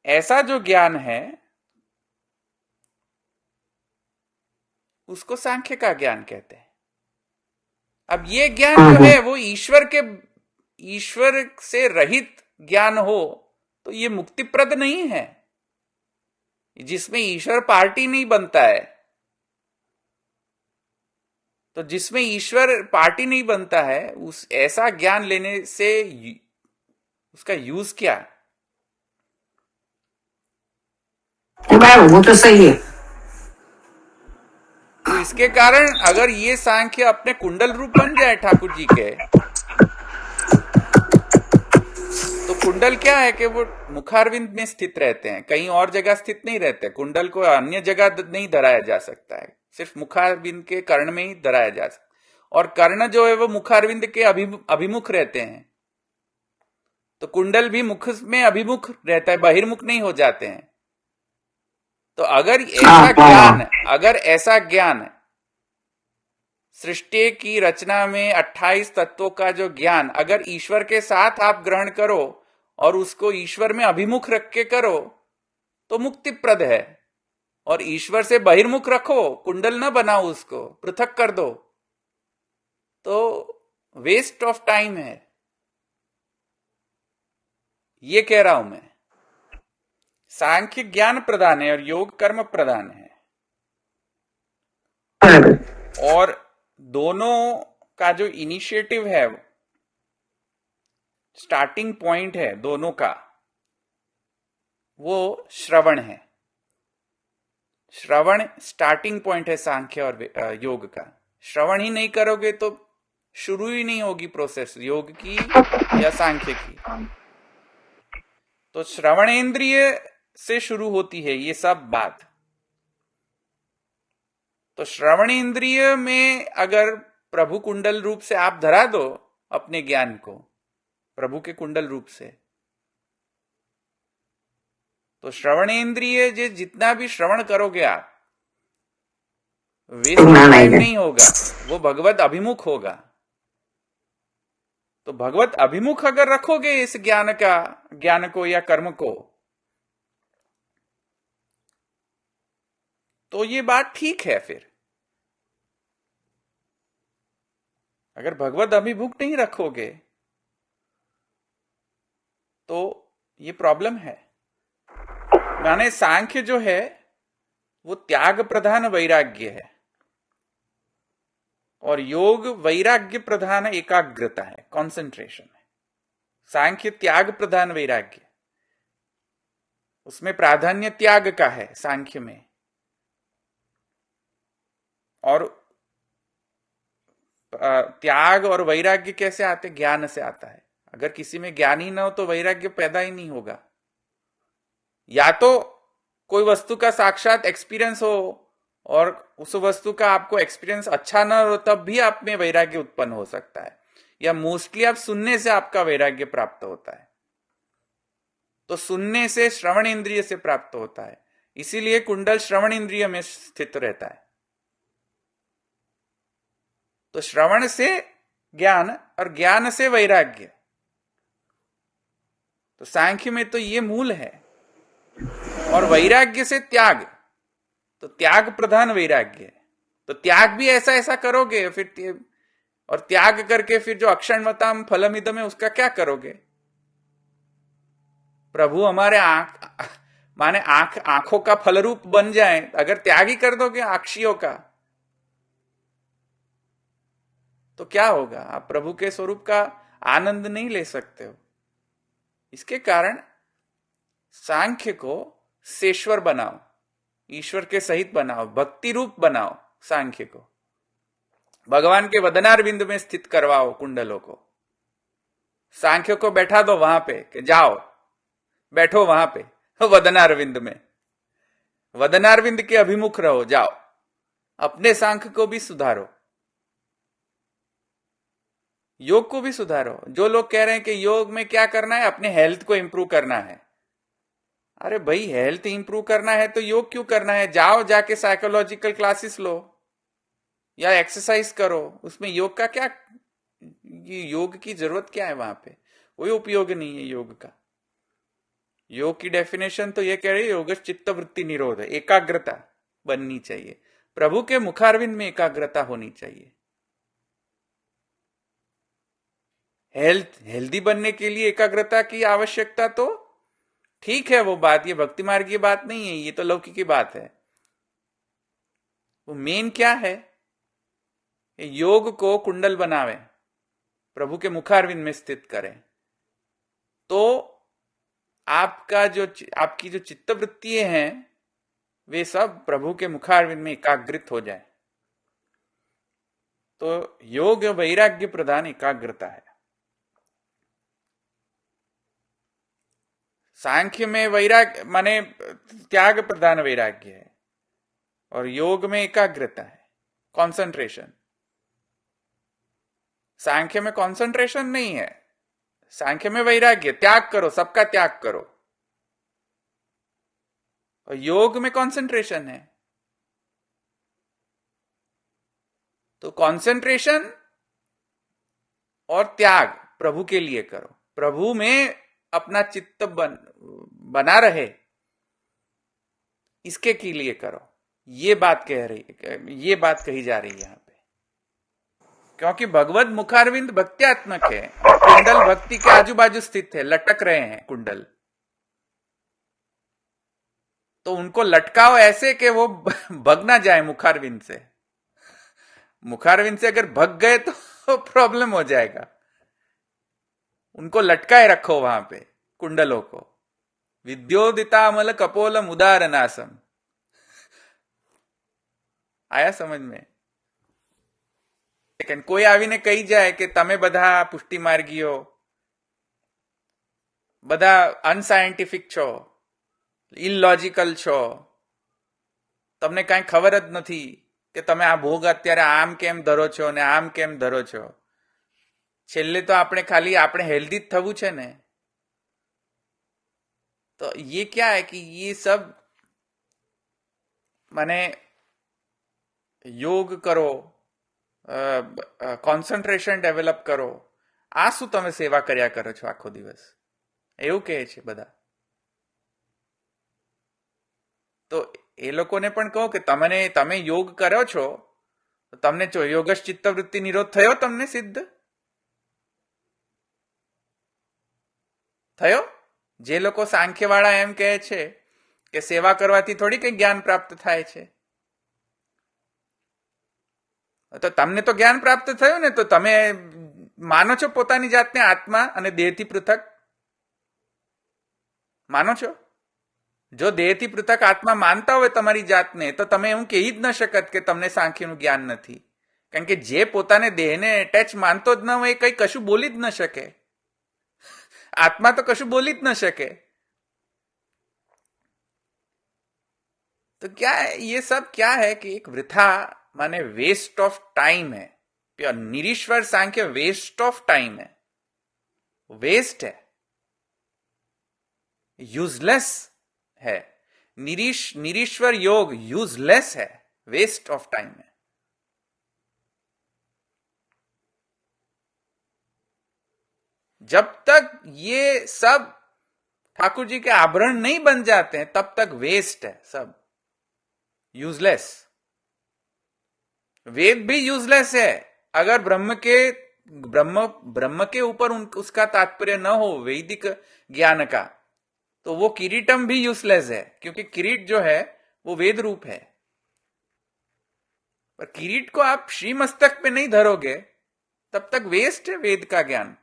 ऐसा जो ज्ञान है, उसको सांख्य का ज्ञान कहते हैं। अब ये ज्ञान जो है वो ईश्वर से रहित ज्ञान हो तो ये मुक्तिप्रद नहीं है, जिसमें ईश्वर पार्टी नहीं बनता है। तो जिसमें ईश्वर पार्टी नहीं बनता है, उस ऐसा ज्ञान लेने से उसका यूज क्या? वो तो सही है। तो इसके कारण अगर ये सांख्य अपने कुंडल रूप बन जाए ठाकुर जी के, तो कुंडल क्या है कि वो मुखारविंद में स्थित रहते हैं, कहीं और जगह स्थित नहीं रहते। कुंडल को अन्य जगह नहीं धराया जा सकता है, सिर्फ मुखारविंद के कर्ण में ही धराया जा सकता है। और कर्ण जो है वो मुखारविंद के अभिमुख रहते हैं, तो कुंडल भी मुख में अभिमुख रहता है, बहिर्मुख नहीं हो जाते हैं। तो अगर ऐसा ज्ञान सृष्टि की रचना में 28 तत्वों का जो ज्ञान अगर ईश्वर के साथ आप ग्रहण करो और उसको ईश्वर में अभिमुख रख के करो तो मुक्तिप्रद है। और ईश्वर से बहिर्मुख रखो, कुंडल न बनाओ, उसको पृथक कर दो, तो वेस्ट ऑफ टाइम है। ये कह रहा हूं मैं। सांख्य ज्ञान प्रदान है और योग कर्म प्रदान है, और दोनों का जो इनिशिएटिव है, स्टार्टिंग पॉइंट है दोनों का, वो श्रवण है। श्रवण स्टार्टिंग पॉइंट है सांख्य और योग का। श्रवण ही नहीं करोगे तो शुरू ही नहीं होगी प्रोसेस योग की या सांख्य की। तो श्रवणेंद्रिय से शुरू होती है ये सब बात। तो श्रवण इंद्रिय में अगर प्रभु कुंडल रूप से आप धरा दो अपने ज्ञान को, प्रभु के कुंडल रूप से, तो श्रवणेंद्रिय जितना भी श्रवण करोगे आप, वेस्ट टाइम नहीं होगा, वो भगवत अभिमुख होगा। तो भगवत अभिमुख अगर रखोगे इस ज्ञान को या कर्म को, तो ये बात ठीक है। फिर अगर भगवत अभिमुख नहीं रखोगे तो ये प्रॉब्लम है। माने सांख्य जो है वो त्याग प्रधान वैराग्य है, और योग वैराग्य प्रधान एकाग्रता है, कंसंट्रेशन है। सांख्य त्याग प्रधान वैराग्य, उसमें प्राधान्य त्याग का है सांख्य में। और त्याग और वैराग्य कैसे आते? ज्ञान से आता है। अगर किसी में ज्ञान ही ना हो तो वैराग्य पैदा ही नहीं होगा। या तो कोई वस्तु का साक्षात एक्सपीरियंस हो और उस वस्तु का आपको एक्सपीरियंस अच्छा ना हो, तब भी आप में वैराग्य उत्पन्न हो सकता है। या मोस्टली आप सुनने से आपका वैराग्य प्राप्त होता है। तो सुनने से श्रवण इंद्रिय से प्राप्त होता है, इसीलिए कुंडल श्रवण इंद्रिय में स्थित रहता है। तो श्रवण से ज्ञान और ज्ञान से वैराग्य, तो सांख्य में तो ये मूल है। और वैराग्य से त्याग, तो त्याग प्रधान वैराग्य। तो त्याग भी ऐसा ऐसा करोगे फिर, और त्याग करके फिर जो अक्षणवताम फलमिदम है उसका क्या करोगे? प्रभु हमारे आंखों का फलरूप बन जाए, अगर त्याग ही कर दोगे अक्षियों का, तो क्या होगा? आप प्रभु के स्वरूप का आनंद नहीं ले सकते हो। इसके कारण सांख्य को सेश्वर बनाओ, ईश्वर के सहित बनाओ, भक्ति रूप बनाओ सांख्य को। भगवान के वदनार बिंदु में स्थित करवाओ कुंडलों को। सांख्य को बैठा दो वहां पे कि जाओ बैठो वहां पे वदनार बिंद में, वदनार बिंद के अभिमुख रहो, जाओ अपने सांख्य को भी सुधारो, योग को भी सुधारो। जो लोग कह रहे हैं कि योग में क्या करना है, अपने हेल्थ को इंप्रूव करना है, अरे भाई, हेल्थ इंप्रूव करना है तो योग क्यों करना है? जाओ जाके साइकोलॉजिकल क्लासेस लो या एक्सरसाइज करो। उसमें योग का क्या, ये योग की जरूरत क्या है वहां पे? कोई उपयोग नहीं है योग का। योग की डेफिनेशन तो ये कह रही है, योग चित्त वृत्ति निरोध है, एकाग्रता बननी चाहिए, प्रभु के मुखारविंद में एकाग्रता होनी चाहिए। हेल्दी बनने के लिए एकाग्रता की आवश्यकता तो ठीक है, वो बात, ये भक्ति मार्ग की बात नहीं है, ये तो लौकिक की बात है। वो मेन क्या है? योग को कुंडल बनावे, प्रभु के मुखारविंद में स्थित करें, तो आपका जो आपकी जो चित्तवृत्ति हैं वे सब प्रभु के मुखारविंद में एकाग्रित हो जाए। तो योग वैराग्य प्रधान एकाग्रता है। सांख्य में वैराग्य माने त्याग प्रधान वैराग्य है, और योग में एकाग्रता है, कंसंट्रेशन। सांख्य में कंसंट्रेशन नहीं है, सांख्य में वैराग्य, त्याग करो, सबका त्याग करो। और योग में कंसंट्रेशन है। तो कंसंट्रेशन और त्याग प्रभु के लिए करो, प्रभु में अपना चित्त बना रहे, इसके के लिए करो। ये बात कह रही, ये बात कही जा रही है यहां पे। क्योंकि भगवत मुखारविंद भक्त्यात्मक है, और कुंडल भक्ति के आजू बाजू स्थित है, लटक रहे हैं कुंडल। तो उनको लटकाओ ऐसे कि वो भग ना जाए मुखारविंद से। मुखारविंद से अगर भग गए तो प्रॉब्लम हो जाएगा। उनको लटकाए रखो वहां पे कुंडलों को। विद्योदितामल कपोलम उदारनासम। आया समझ में? लेकिन कोई आવીને કહી જાય કે તમે બધા પુષ્ટિ માર્ગીઓ, બધા અનસાયન્ટિફિક છો, ઇલોજિકલ છો, તમને કાંઈ ખબર જ નથી કે તમે આ ભોગ અત્યારે આમ કેમ ધરો છો ને આમ કેમ ધરો છો। છેલ્લે તો આપણે ખાલી આપણે હેલ્ધી જ થવું છે ને। तो ये क्या है कि ये सब माने योग करो, કોન્સન્ટ્રેશન ડેવલપ કરો, આ શું તમે સેવા કર્યા કરો છો આખો દિવસ, એવું કહે છે બધા। તો એ લોકોને પણ કહો કે તમે યોગ કરો છો, તમને યોગશ ચિત્તવૃત્તિ નિરોધ થયો, તમને સિદ્ધ થયો? જે લોકો સાંખ્યવાળા એમ કહે છે કે સેવા કરવાથી થોડી કઈ જ્ઞાન પ્રાપ્ત થાય છે, તો તમને તો જ્ઞાન પ્રાપ્ત થયું ને, તો તમે માનો છો પોતાની જાતને આત્મા અને દેહથી પૃથક? માનો છો? જો દેહથી પૃથક આત્મા માનતા હોય તમારી જાતને, તો તમે એવું કહી જ ન શકત કે તમને સાંખ્યનું જ્ઞાન નથી। કારણ કે જે પોતાને દેહને એટેચ માનતો જ ન હોય એ કઈ કશું બોલી જ ન શકે। आत्मा तो कशु बोली ज न सके। तो क्या है ये सब? क्या है कि एक वृथा माने वेस्ट ऑफ टाइम है। निरीश्वर सांख्य वेस्ट ऑफ टाइम है, वेस्ट है, यूजलेस है। निरीश्वर योग यूजलेस है, वेस्ट ऑफ टाइम है। जब तक ये सब ठाकुर जी के आभरण नहीं बन जाते हैं तब तक वेस्ट है, सब यूजलेस। वेद भी यूजलेस है अगर ब्रह्म के ऊपर उसका तात्पर्य न हो वैदिक ज्ञान का, तो वो किरीटम भी यूजलेस है, क्योंकि किरीट जो है वो वेद रूप है। पर किरीट को आप श्री मस्तक पे नहीं धरोगे तब तक वेस्ट है वेद का ज्ञान।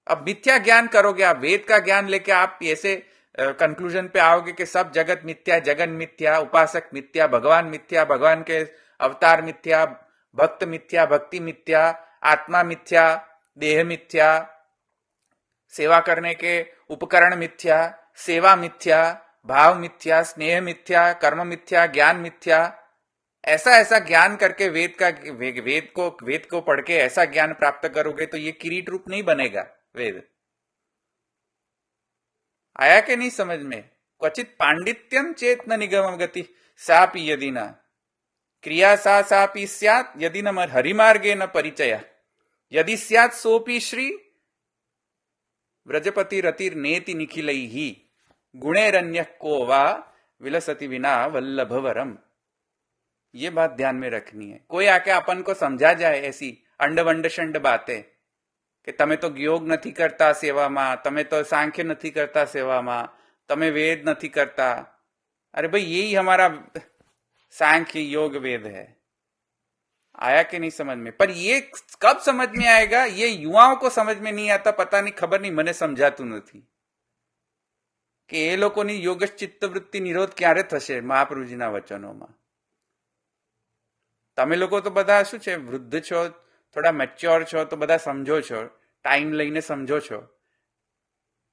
अब मिथ्या ज्ञान करोगे आप, वेद का ज्ञान लेके आप ऐसे कंक्लूजन पे आओगे कि सब जगत मिथ्या, जगन मिथ्या, उपासक मिथ्या, भगवान मिथ्या, भगवान के अवतार मिथ्या, भक्त मिथ्या, भक्ति मिथ्या, आत्मा मिथ्या, देह मिथ्या, सेवा करने के उपकरण मिथ्या, सेवा मिथ्या, भाव मिथ्या, स्नेह मिथ्या, कर्म मिथ्या, ज्ञान मिथ्या। ऐसा ज्ञान करके वेद को पढ़ के ऐसा ज्ञान प्राप्त करोगे तो ये किरीट रूप नहीं बनेगा वेद। आया कि नहीं समझ में? क्वचित पांडित्यम चेत न निगम गति सापि यदि न क्रिया सा सापि स्यात् यदि न हरिमार्गे न परिचय यदि स्यात् सोपि श्री व्रजपति रतिर नेति निखिलैहि गुणेरन्यः को वा विलसति विना वल्लभवरम। ये बात ध्यान में रखनी है। कोई आके अपन को समझा जाए ऐसी अंड वंड शंड बातें कि તમે તો યોગ નથી કરતા સેવામાં, તમે તો सांख्य નથી करता सेवाમાં, તમે वेद નથી करता। अरे भाई यही हमारा सांख्य योग वेद है। आया कि नहीं समझ में? पर ये कब समझ में आएगा? ये युवाओं को समझ में नहीं आता। पता नहीं, खबर नहीं, મને સમજાતું નથી કે એ લોકોની યોગ ચિત્તવૃત્તિ નિરોધ ક્યારે થશે મહાપ્રભુજીના વચનોમાં। તમે લોકો તો બધા શું છે, વૃદ્ધ છો, થોડા મેચ્યોર છો, તો બધા સમજો છો, ટાઈમ લઈને સમજો છો।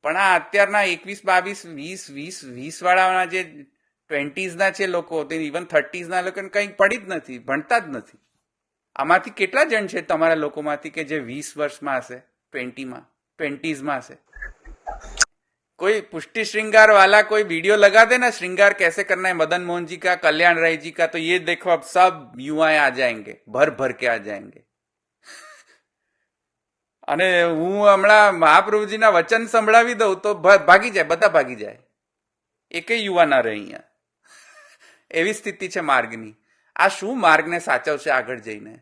પણ આ અત્યારના 21, 22, 20 વાળાના જે 20s ના છે લોકો, તે ઇવન 30s ના લોકોને કંઈ પડી જ નથી, ભણતા જ નથી। આમાંથી કેટલા જણ છે તમારા લોકોમાંથી કે જે 20 વર્ષમાં હશે, 20s માં હશે? कोई पुष्टि श्रृंगार वाला कोई वीडियो लगा देना, श्रृंगार कैसे करना है मदन मोहन जी का, कल्याण राय जी का, तो ये देखो अब सब युवाएं आ जाएंगे, भर भर के आ जाएंगे। અને હું હમણાં મહાપ્રભુજીના વચન સંભળાવી દઉં તો ભાગી જાય, બધા ભાગી જાય, એકે યુવા ના રહે અહીંયા। એવી સ્થિતિ છે માર્ગની। આ શું માર્ગને સાચવશે આગળ જઈને?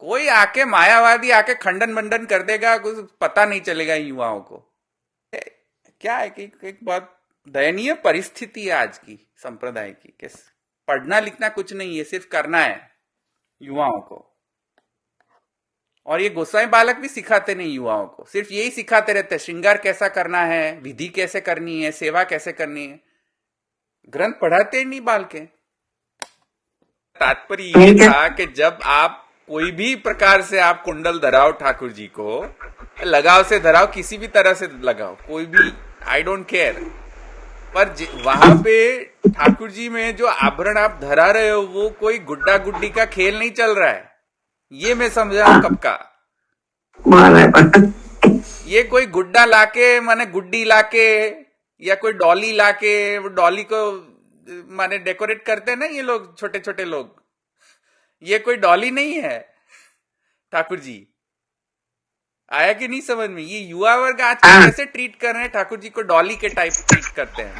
कोई आके मायावादी आके खंडन मंडन कर देगा, कुछ पता नहीं चलेगा युवाओं को। क्या है कि एक बहुत दयनीय परिस्थिति है आज की संप्रदाय की, कि पढ़ना लिखना कुछ नहीं है, सिर्फ करना है युवाओं को। और ये गोसाई बालक भी सिखाते नहीं युवाओं को, सिर्फ यही सिखाते रहते हैं, श्रृंगार कैसा करना है, विधि कैसे करनी है, सेवा कैसे करनी है। ग्रंथ पढ़ाते ही नहीं बाल के। तात्पर्य ये था कि जब आप कोई भी प्रकार से आप कुंडल धराओ ठाकुर जी को, लगाव से धराओ, किसी भी तरह से लगाओ, कोई भी, आई डोंट केयर, पर वहां पे ठाकुर जी में जो आभरण आप धरा रहे हो वो कोई गुड्डा गुड्डी का खेल नहीं चल रहा है। ये मैं समझा हूं कब का। ये कोई गुड्डा लाके माने गुड्डी लाके या कोई डॉली लाके, डॉली को माने डेकोरेट करते हैं ना ये लोग, छोटे छोटे लोग, ये कोई डॉली नहीं है ठाकुर जी। आया कि नहीं समझ में? ये युवा वर्ग आज कैसे ट्रीट कर रहे हैं ठाकुर जी को, डॉली के टाइप ट्रीट करते हैं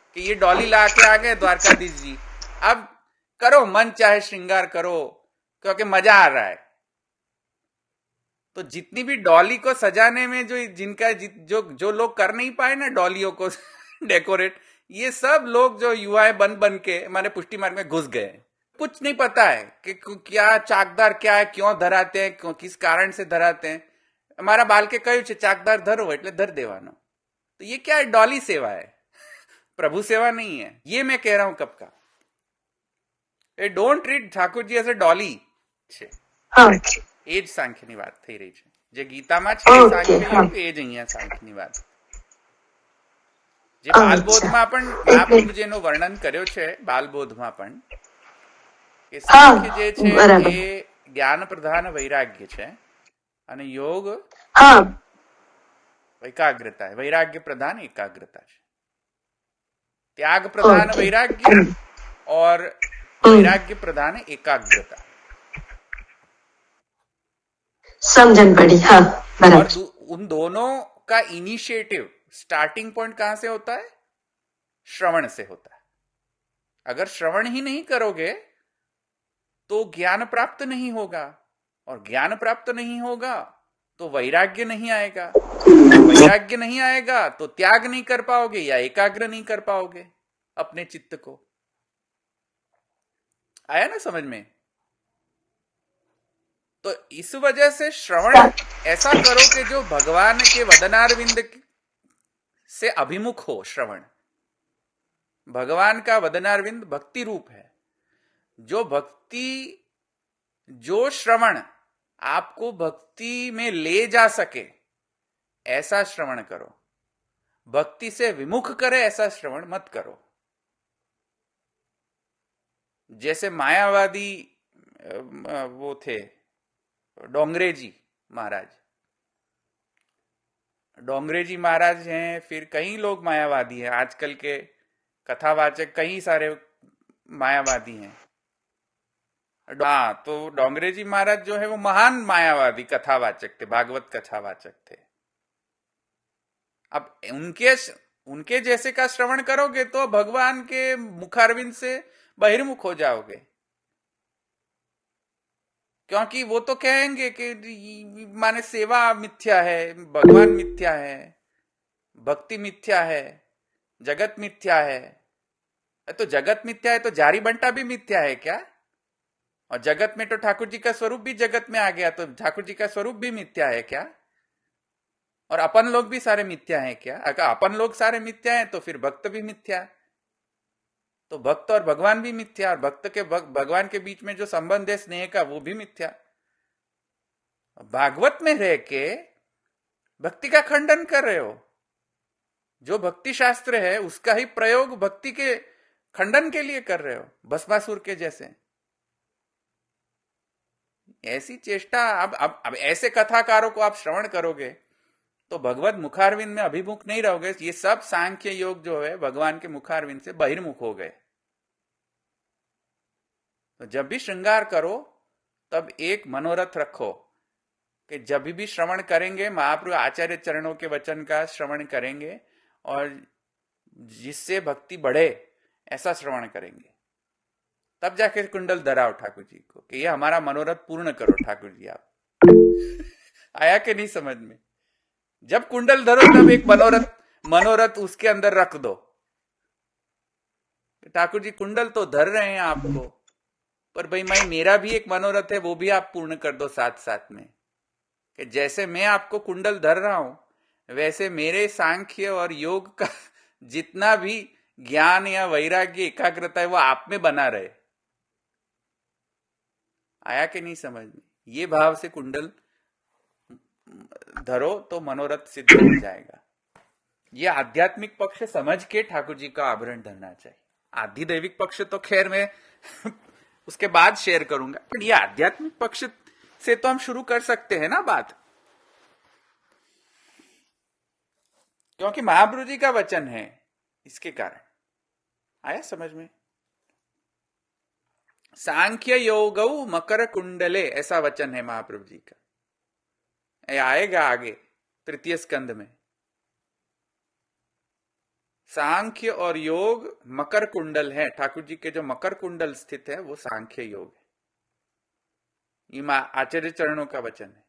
कि ये डॉली ला के आ गए द्वारकाधीश जी, अब करो मन चाहे श्रृंगार करो क्योंकि मजा आ रहा है। तो जितनी भी डॉली को सजाने में जो जिनका जो लोग कर नहीं पाए ना डॉलियों को डेकोरेट, ये सब लोग जो युवाएं बन के हमारे पुष्टि मार्ग में घुस गए। कुछ नहीं पता है कि क्या चाकदार क्या है, क्यों धराते हैं, किस कारण से धराते हैं। हमारा बाल के कहू छे चाकदार धरो એટલે धर देवानो। तो ये क्या है? डॉली सेवा है, प्रभु सेवा नहीं है। ये मैं कह रहा हूं कब का। એ don't treat Thakorji as a dolly છે। એ જ સાંખ્યની વાત થઈ રહી છે, જે ગીતામાં છે સાંખ્ય યોગ, એ જ અહીંયા સાંખ્યની વાત। જે બાલબોધમાં પણ મહાપ્રભુજીનું વર્ણન કર્યો છે, બાલબોધમાં પણ કે સાંખ્ય જે છે એ જ્ઞાન પ્રધાન વૈરાગ્ય છે અને યોગ એકાગ્રતા, વૈરાગ્ય પ્રધાન એકાગ્રતા છે। त्याग प्रधान वैराग्य और वैराग्य प्रधान एकाग्रता। समझन पड़ी। हाँ, और उन दोनों का इनिशिएटिव, स्टार्टिंग पॉइंट कहां से होता है? श्रवण से होता है। अगर श्रवण ही नहीं करोगे तो ज्ञान प्राप्त नहीं होगा, और ज्ञान प्राप्त नहीं होगा तो वैराग्य नहीं आएगा, वैराग्य नहीं आएगा तो त्याग नहीं कर पाओगे या एकाग्र नहीं कर पाओगे अपने चित्त को। आया ना समझ में? तो इस वजह से श्रवण ऐसा करो कि जो भगवान के वदनारविंद से अभिमुख हो। श्रवण, भगवान का वदनारविंद भक्ति रूप है। जो भक्ति, जो श्रवण आपको भक्ति में ले जा सके ऐसा श्रवण करो। भक्ति से विमुख करे ऐसा श्रवण मत करो। जैसे मायावादी वो थे डोंगरे जी महाराज, डोंगरे जी महाराज हैं, फिर कई लोग मायावादी हैं, आजकल के कथावाचक कई सारे मायावादी हैं। हाँ, तो डोंगरे जी महाराज जो है वो महान मायावादी कथावाचक थे, भागवत कथावाचक थे। अब उनके जैसे का श्रवण करोगे तो भगवान के मुखारविंद से बहिर्मुख हो जाओगे, क्योंकि वो तो कहेंगे कि माने सेवा मिथ्या है, भगवान मिथ्या है, भक्ति मिथ्या है, जगत मिथ्या है। तो जगत मिथ्या है तो जारी बंटा भी मिथ्या है क्या? और जगत में तो ठाकुर जी का स्वरूप भी जगत में आ गया, तो ठाकुर जी का स्वरूप भी मिथ्या है क्या? और अपन लोग भी सारे मिथ्या हैं क्या? अगर अपन लोग सारे मिथ्या हैं तो फिर भक्त भी मिथ्या, तो भक्त और भगवान भी मिथ्या, और भक्त के भगवान के बीच में जो संबंध है स्नेह का वो भी मिथ्या। भागवत में रह के भक्ति का खंडन कर रहे हो। जो भक्ति शास्त्र है उसका ही प्रयोग भक्ति के खंडन के लिए कर रहे हो, भस्मासुर के जैसे। ऐसी चेष्टा अब ऐसे कथाकारों को आप श्रवण करोगे तो भगवत मुखारविंद में अभिमुख नहीं रहोगे। ये सब सांख्य योग जो है भगवान के मुखारविंद से बहिर्मुख हो गए। तो जब भी श्रृंगार करो तब एक मनोरथ रखो कि जब भी श्रवण करेंगे महाप्रभु आचार्य चरणों के वचन का श्रवण करेंगे और जिससे भक्ति बढ़े ऐसा श्रवण करेंगे, तब जाकर कुंडल धराओ ठाकुर जी को कि ये हमारा मनोरथ पूर्ण करो ठाकुर जी आप। आया कि नहीं समझ में? जब कुंडल धरो तब एक मनोरथ उसके अंदर रख दो। ठाकुर जी कुंडल तो धर रहे हैं आपको, पर भाई मेरा भी एक मनोरथ है, वो भी आप पूर्ण कर दो साथ साथ में। कि जैसे मैं आपको कुंडल धर रहा हूं वैसे मेरे सांख्य और योग का जितना भी ज्ञान या वैराग्य एकाग्रता है वो आप में बना रहे। आया कि नहीं समझ में? ये भाव से कुंडल धरो तो मनोरथ सिद्ध हो जाएगा। ये आध्यात्मिक पक्ष समझ के ठाकुर जी का आभरण धरना चाहिए। आधिदैविक पक्ष तो खैर मैं उसके बाद शेयर करूंगा, पर ये आध्यात्मिक पक्ष से तो हम शुरू कर सकते हैं ना बात, क्योंकि महाप्रभु जी का वचन है, इसके कारण। आया समझ में? सांख्य योगौ मकर कुंडले, ऐसा वचन है महाप्रभु जी का। ये आएगा आगे तृतीय स्कंद में। सांख्य और योग मकर कुंडल है। ठाकुर जी के जो मकर कुंडल स्थित है वो सांख्य योग है। ये आचार्य चरणों का वचन है।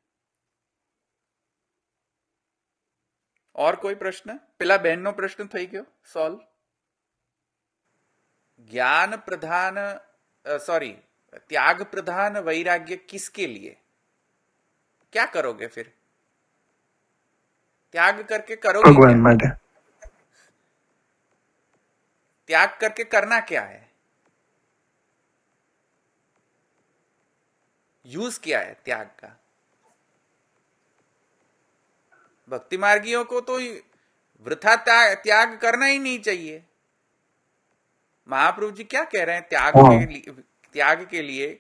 और कोई प्रश्न? पेला बहन प्रश्न थी गयो सॉल्व। ज्ञान प्रधान सॉरी त्याग प्रधान वैराग्य किसके लिए? क्या करोगे फिर? त्याग करके करोगे भगवान क्या? त्याग करके करना क्या है? यूज क्या है त्याग का? भक्ति मार्गियों को तो वृथा त्याग करना ही नहीं चाहिए। महाप्रभु जी क्या कह रहे हैं त्याग के लिए?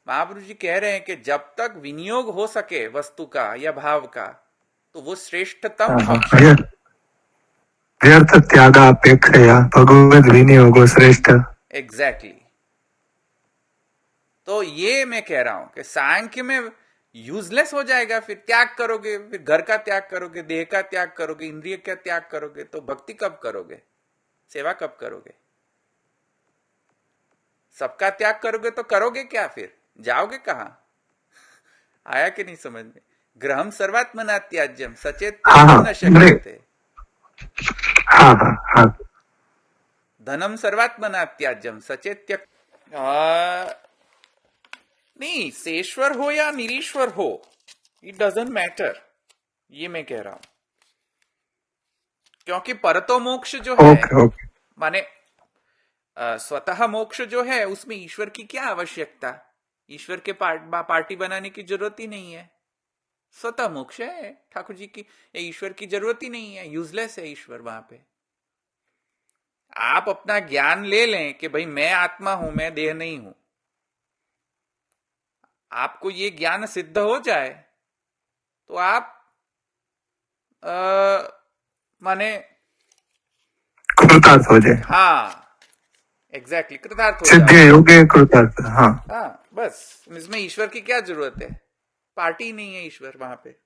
महाप्रभु जी कह रहे हैं कि जब तक विनियोग हो सके वस्तु का या भाव का तो वो श्रेष्ठतम पक्ष है। व्यर्थ त्यागापेक्षया भगवद विनियोगो श्रेष्ठ। एग्जैक्टली। तो ये मैं कह रहा हूं कि सांख्य में यूजलेस हो जाएगा। फिर त्याग करोगे, फिर घर का त्याग करोगे, देह का त्याग करोगे, इंद्रिय का त्याग करोगे, तो भक्ति कब करोगे? सेवा कब करोगे? सबका त्याग करोगे तो करोगे क्या? फिर जाओगे कहां? आया कि नहीं समझ में? ग्रहम सर्वात्मना त्याज्यम सचेत न शक्यते। धनम सर्वात्मना त्याज्यम सचेत नहीं, सेश्वर हो या निरीश्वर हो, इट डजंट मैटर। ये मैं कह रहा हूं, क्योंकि परतो मोक्ष जो है माने स्वतः मोक्ष जो है उसमें ईश्वर की क्या आवश्यकता? ईश्वर के पार्टी बनाने की जरूरत ही नहीं है। स्वतः मोक्ष है ठाकुर जी की, ईश्वर की जरूरत ही नहीं है। यूजलेस है ईश्वर वहां पे। आप अपना ज्ञान ले लें कि भाई मैं आत्मा हूं, मैं देह नहीं हूं। आपको ये ज्ञान सिद्ध हो जाए तो आप माने कृतार्थ हो जाए, हाँ एग्जैक्टली कृतार्थ हो सिद्ध जाओ। योग्य कृतार्थ, हाँ। हाँ बस इसमें ईश्वर की क्या जरूरत है, पार्टी ही नहीं है ईश्वर वहां पे।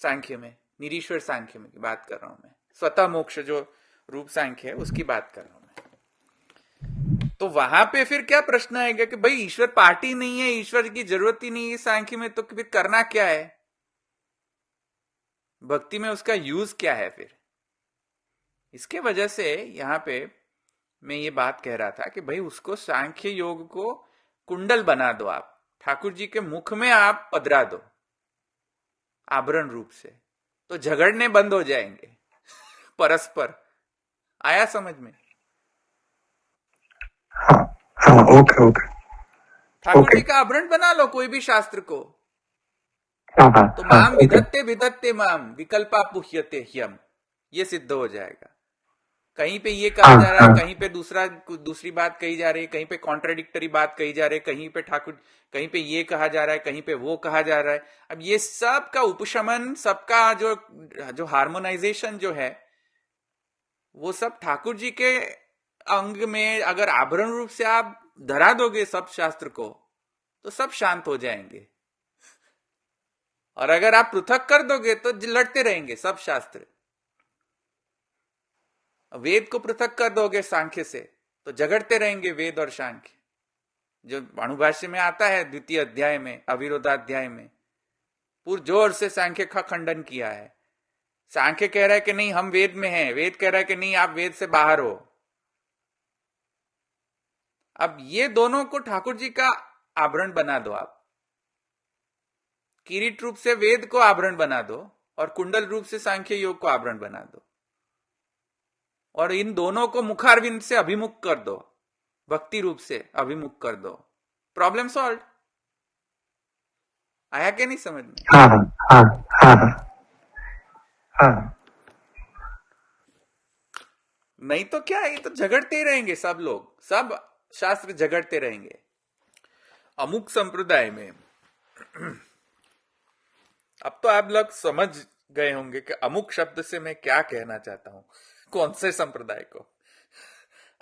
सांख्य में निरीश्वर सांख्य में की बात कर रहा हूं मैं, स्वतः मोक्ष जो रूप सांख्य है उसकी बात कर रहा हूं मैं। तो वहां पे फिर क्या प्रश्न आएगा कि भाई ईश्वर पार्टी नहीं है, ईश्वर की जरूरत ही नहीं है सांख्य में, तो फिर करना क्या है, भक्ति में उसका यूज क्या है फिर। इसके वजह से यहां पे मैं ये बात कह रहा था कि भाई उसको सांख्य योग को कुंडल बना दो आप, ठाकुर जी के मुख में आप पधरा दो आभरण रूप से, तो झगड़ने बंद हो जाएंगे परस्पर। आया समझ में? हाँ हाँ, ओके ओके ठाकुर ओके। जी का आभरण बना लो कोई भी शास्त्र को, हाँ हाँ तो हाँ, माम ओके। विधत्ते विधत्ते माम विकल्पा पुह्यते ह्यम, ये सिद्ध हो जाएगा। कहीं पे ये कहा हाँ जा रहा है, हाँ कहीं पे दूसरी बात कही जा रही है, कहीं पे कॉन्ट्राडिक्टरी बात कही जा रही है, कहीं पे ठाकुर, कहीं पे ये कहा जा रहा है, कहीं पे वो कहा जा रहा है। अब ये सब का उपशमन, सबका जो जो हार्मोनाइजेशन जो है, वो सब ठाकुर जी के अंग में अगर आभरण रूप से आप धरा दोगे सब शास्त्र को, तो सब शांत हो जाएंगे। और अगर आप पृथक कर दोगे तो लड़ते रहेंगे सब शास्त्र। वेद को पृथक कर दोगे सांख्य से तो झगड़ते रहेंगे वेद और सांख्य। जो अणुभाष्य में आता है द्वितीय अध्याय में, अविरोधाध्याय में, पूरे जोर से सांख्य का खंडन किया है। सांख्य कह रहा है कि नहीं हम वेद में हैं, वेद कह रहा है कि नहीं आप वेद से बाहर हो। अब ये दोनों को ठाकुर जी का आभरण बना दो आप, किरीट रूप से वेद को आभरण बना दो और कुंडल रूप से सांख्य योग को आभरण बना दो, और इन दोनों को मुखारविंद से अभिमुख कर दो, भक्ति रूप से अभिमुख कर दो, प्रॉब्लम सॉल्व। आया क्या नहीं समझ में? हाँ हाँ हाँ हाँ हाँ हाँ। नहीं तो क्या, ये तो झगड़ते ही रहेंगे सब लोग, सब शास्त्र झगड़ते रहेंगे। अमुक संप्रदाय में अब तो आप लोग समझ गए होंगे कि अमुक शब्द से मैं क्या कहना चाहता हूं, कौन से संप्रदाय को।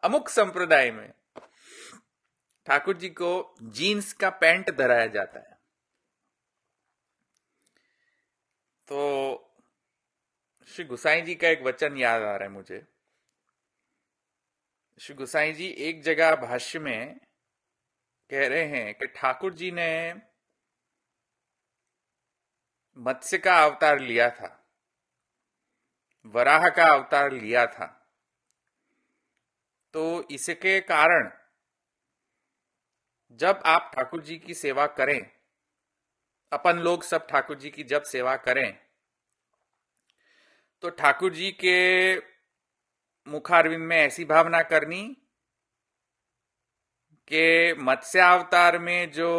अमुक संप्रदाय में ठाकुर जी को जीन्स का पैंट धराया जाता है। तो श्री गुसाई जी का एक वचन याद आ रहा है मुझे। श्री गुसाई जी एक जगह भाष्य में कह रहे हैं कि ठाकुर जी ने मत्स्य का अवतार लिया था, वराह का अवतार लिया था, तो इसके कारण जब आप ठाकुर जी की सेवा करें, अपन लोग सब ठाकुर जी की जब सेवा करें, तो ठाकुर जी के मुखारविंद में ऐसी भावना करनी कि मत्स्य अवतार में जो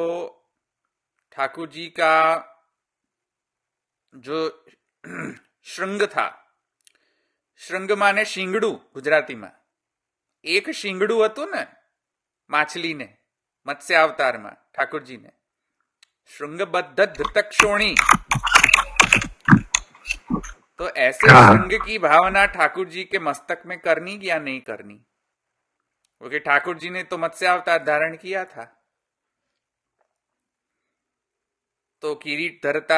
ठाकुर जी का जो श्रृंग था, श्रृंग माने शिंगड़ू गुजराती में, एक शिंगड़ू હતું ને માછલી ને મત્સ્ય અવતારમાં ઠાकुरજી ને श्रृंगबद्ध धृतक्षोणी, तो ऐसे हाँ श्रृंग की भावना ठाकुर जी के मस्तक में करनी या नहीं करनी, क्योंकि ठाकुर जी ने तो मत्स्य अवतार धारण किया था। तो કિરીટ ધરતા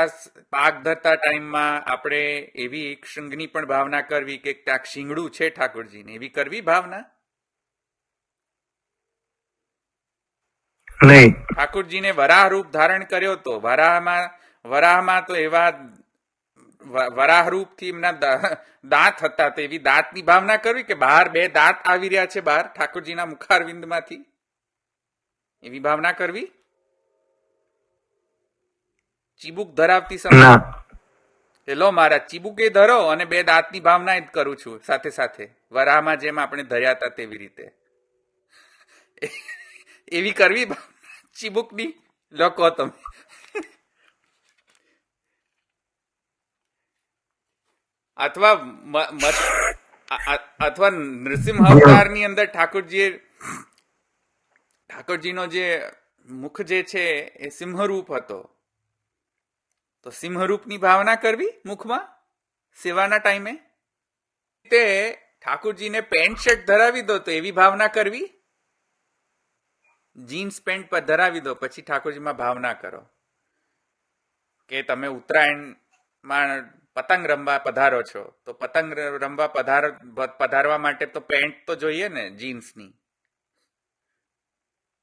પાક ધરતા ટાઈમમાં આપણે એવી એક શૃંગની પણ ભાવના કરવી કે ક્યાંક શિંગડું છે ઠાકોરજીને, એવી કરવી ભાવના? नहीं। ઠાકોરજીને વરાહ રૂપ ધારણ કર્યો તો વરાહમાં તો એવા વરાહ રૂપથી એમના દાંત હતા, તો એવી દાંતની ભાવના કરવી કે બહાર બે દાંત આવી રહ્યા છે બહાર ઠાકોરજીના મુખારવિંદમાંથી, એવી ભાવના કરવી? ચીબુક ધરાવતી સમય ना। લો મારા ચીબુકે ધરો અને બે દાંતની ભાવના જ કરું છું સાથે સાથે, વરાહમાં જેમ આપણે ધર્યા હતા તેવી રીતે એવી કરવી ચીબુકની? લો કહો તમે. અથવા અથવા નૃસિંહ અવતારની અંદર ઠાકોરજીનો જે મુખ જે છે એ સિંહરૂપ હતો, તો સિંહરૂપની ભાવના કરવી મુખમાં? સેવાના ટાઈમે તે ઠાકોરજીને પેન્ટ શર્ટ ધરાવી દો તો એવી ભાવના કરવી, જીન્સ પેન્ટ પર ધરાવી દો પછી ઠાકોરજીમાં ભાવના કરો કે તમે ઉત્તરાયણમાં પતંગ રમવા પધારો છો તો પતંગ રમવા પધારવા માટે તો પેન્ટ તો જોઈએ ને જીન્સની,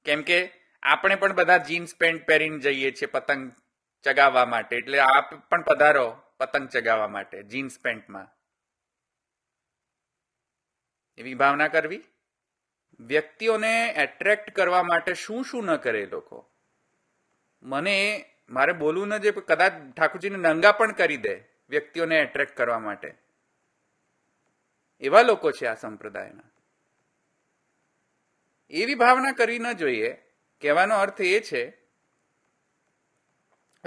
કેમ કે આપણે પણ બધા જીન્સ પેન્ટ પહેરીને જઈએ છીએ પતંગ ચગાવવા માટે, એટલે આપ પણ પધારો પતંગ ચગાવવા માટે જીન્સ પેન્ટમાં, એવી ભાવના કરવી. વ્યક્તિઓને એટ્રેક્ટ કરવા માટે શું શું ન કરે લોકો. મારે બોલવું ન જોઈએ, કદાચ ઠાકોરજીને નંગા પણ કરી દે વ્યક્તિઓને એટ્રેક્ટ કરવા માટે. એવા લોકો છે આ સંપ્રદાયના. એવી ભાવના કરવી ન જોઈએ. કહેવાનો અર્થ એ છે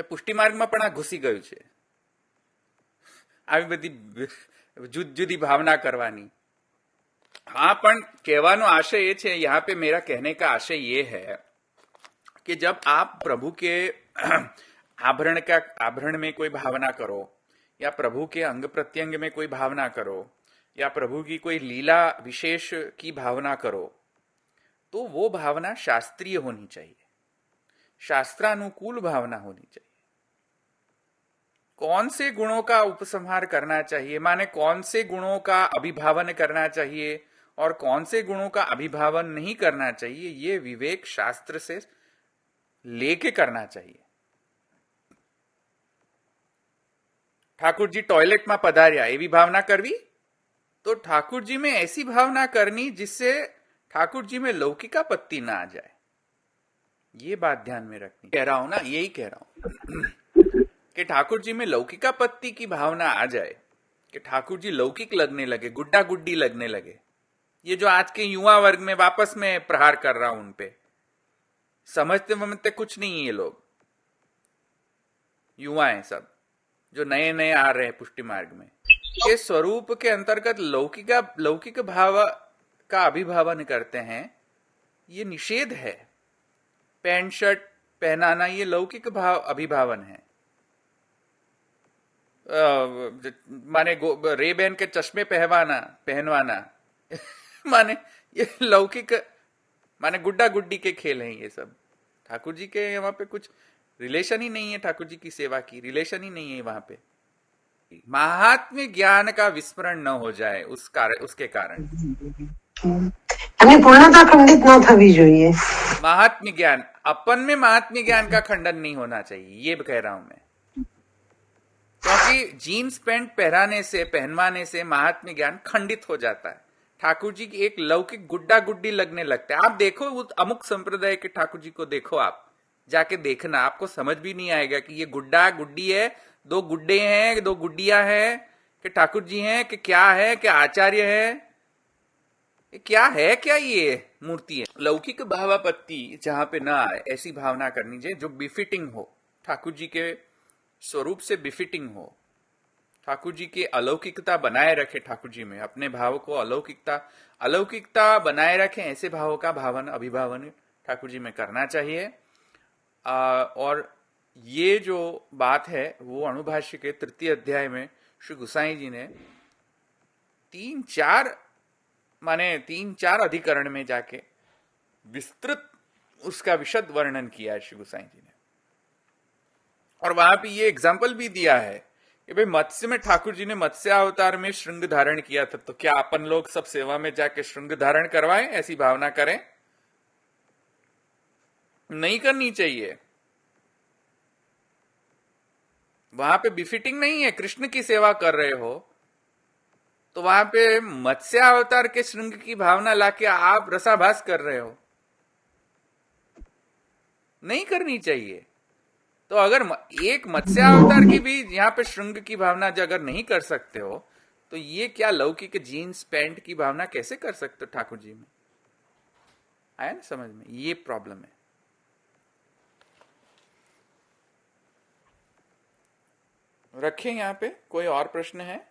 પુષ્ટિ માર્ગમાં પણ આ ઘૂસી ગયું છે, આવી બધી જુદી જુદી ભાવના કરવાની. हाँ, पण कहवानो आशय ये है, यहाँ पे मेरा कहने का आशय ये है कि जब आप प्रभु के आभरण में कोई भावना करो या प्रभु के अंग प्रत्यंग में कोई भावना करो या प्रभु की कोई लीला विशेष की भावना करो तो वो भावना शास्त्रीय होनी चाहिए, शास्त्रानुकूल भावना होनी चाहिए. कौन से गुणों का उपसंहार करना चाहिए, माने कौन से गुणों का अभिभावन करना चाहिए और कौन से गुणों का अभिभावन नहीं करना चाहिए, ये विवेक शास्त्र से लेके करना चाहिए. ठाकुर जी टॉयलेट में पधार्या एवी भावना करवी तो ठाकुर जी में ऐसी भावना करनी जिससे ठाकुर जी में लौकिकापत्ति ना आ जाए. ये बात ध्यान में रखनी. कह रहा हूं ना, यही कह रहा हूं कि ठाकुर जी में लौकिकापत्ति की भावना आ जाए, कि ठाकुर जी लौकिक लगने लगे, गुड्डा गुड्डी लगने लगे. ये जो आज के युवा वर्ग में वापस में प्रहार कर रहा हूं उन पे, समझते कुछ नहीं है ये लोग, युवा हैं सब जो नए नए आ रहे हैं पुष्टि मार्ग में, के स्वरूप के अंतर्गत लौकिक भाव का अभिभावन करते हैं. ये निषेध है. पैंट शर्ट पहनाना ये लौकिक भाव अभिभावन है. माने रेबैन के चश्मे पहनवाना माने ये लौकिक, माने गुड्डा गुड्डी के खेल हैं ये सब. ठाकुर जी के वहां पे कुछ रिलेशन ही नहीं है, ठाकुर जी की सेवा की रिलेशन ही नहीं है वहां पे. महात्म्य ज्ञान का विस्मरण न हो जाए उसके कारण. અને પૂર્ણતા ખંડિત ન થવી જોઈએ. महात्म्य ज्ञान, अपन में महात्म्य ज्ञान का खंडन नहीं होना चाहिए, ये कह रहा हूं मैं. क्योंकि जीन्स पैंट पहनवाने से महात्म्य ज्ञान खंडित हो जाता है. ठाकुर जी की एक लौकिक गुड्डा गुड्डी लगने लगता है. आप देखो अमुक संप्रदाय के ठाकुर जी को देखो, आप जाके देखना, आपको समझ भी नहीं आएगा कि ये गुड्डा गुड्डी है, दो गुड्डे हैं, दो गुड्डिया है, कि ठाकुर जी हैं, कि क्या है, कि आचार्य है, क्या है, क्या ये मूर्ति है. लौकिक भावापत्ति जहां पे ना आए ऐसी भावना करनी चाहिए जो बिफिटिंग हो, ठाकुर जी के स्वरूप से बिफिटिंग हो. ठाकुर जी की अलौकिकता बनाए रखे, ठाकुर जी में अपने भाव को अलौकिकता बनाए रखें, ऐसे भावों का अभिभावन ठाकुर जी में करना चाहिए. और ये जो बात है वो अणुभाष्य के 3 अध्याय में श्री गुसाई जी ने 3-4 अधिकरण में जाके विस्तृत उसका विशद वर्णन किया है श्री गुसाई जी ने. और वहां पे ये एग्जाम्पल भी दिया है कि भाई मत्स्य में ठाकुर जी ने मत्स्य अवतार में श्रृंग धारण किया था, तो क्या अपन लोग सब सेवा में जाके श्रृंग धारण करवाएं, ऐसी भावना करें? नहीं करनी चाहिए. वहां पे बिफिटिंग नहीं है. कृष्ण की सेवा कर रहे हो तो वहां पे मत्स्य अवतार के श्रृंग की भावना लाके आप रसाभास कर रहे हो, नहीं करनी चाहिए. तो अगर एक मत्स्य अवतार की भी यहां पे श्रृंग की भावना अगर नहीं कर सकते हो तो ये क्या लौकिक जीन्स पैंट की भावना कैसे कर सकते हो ठाकुर जी में? आया ना समझ में? ये प्रॉब्लम है. रखें यहां पे. कोई और प्रश्न है?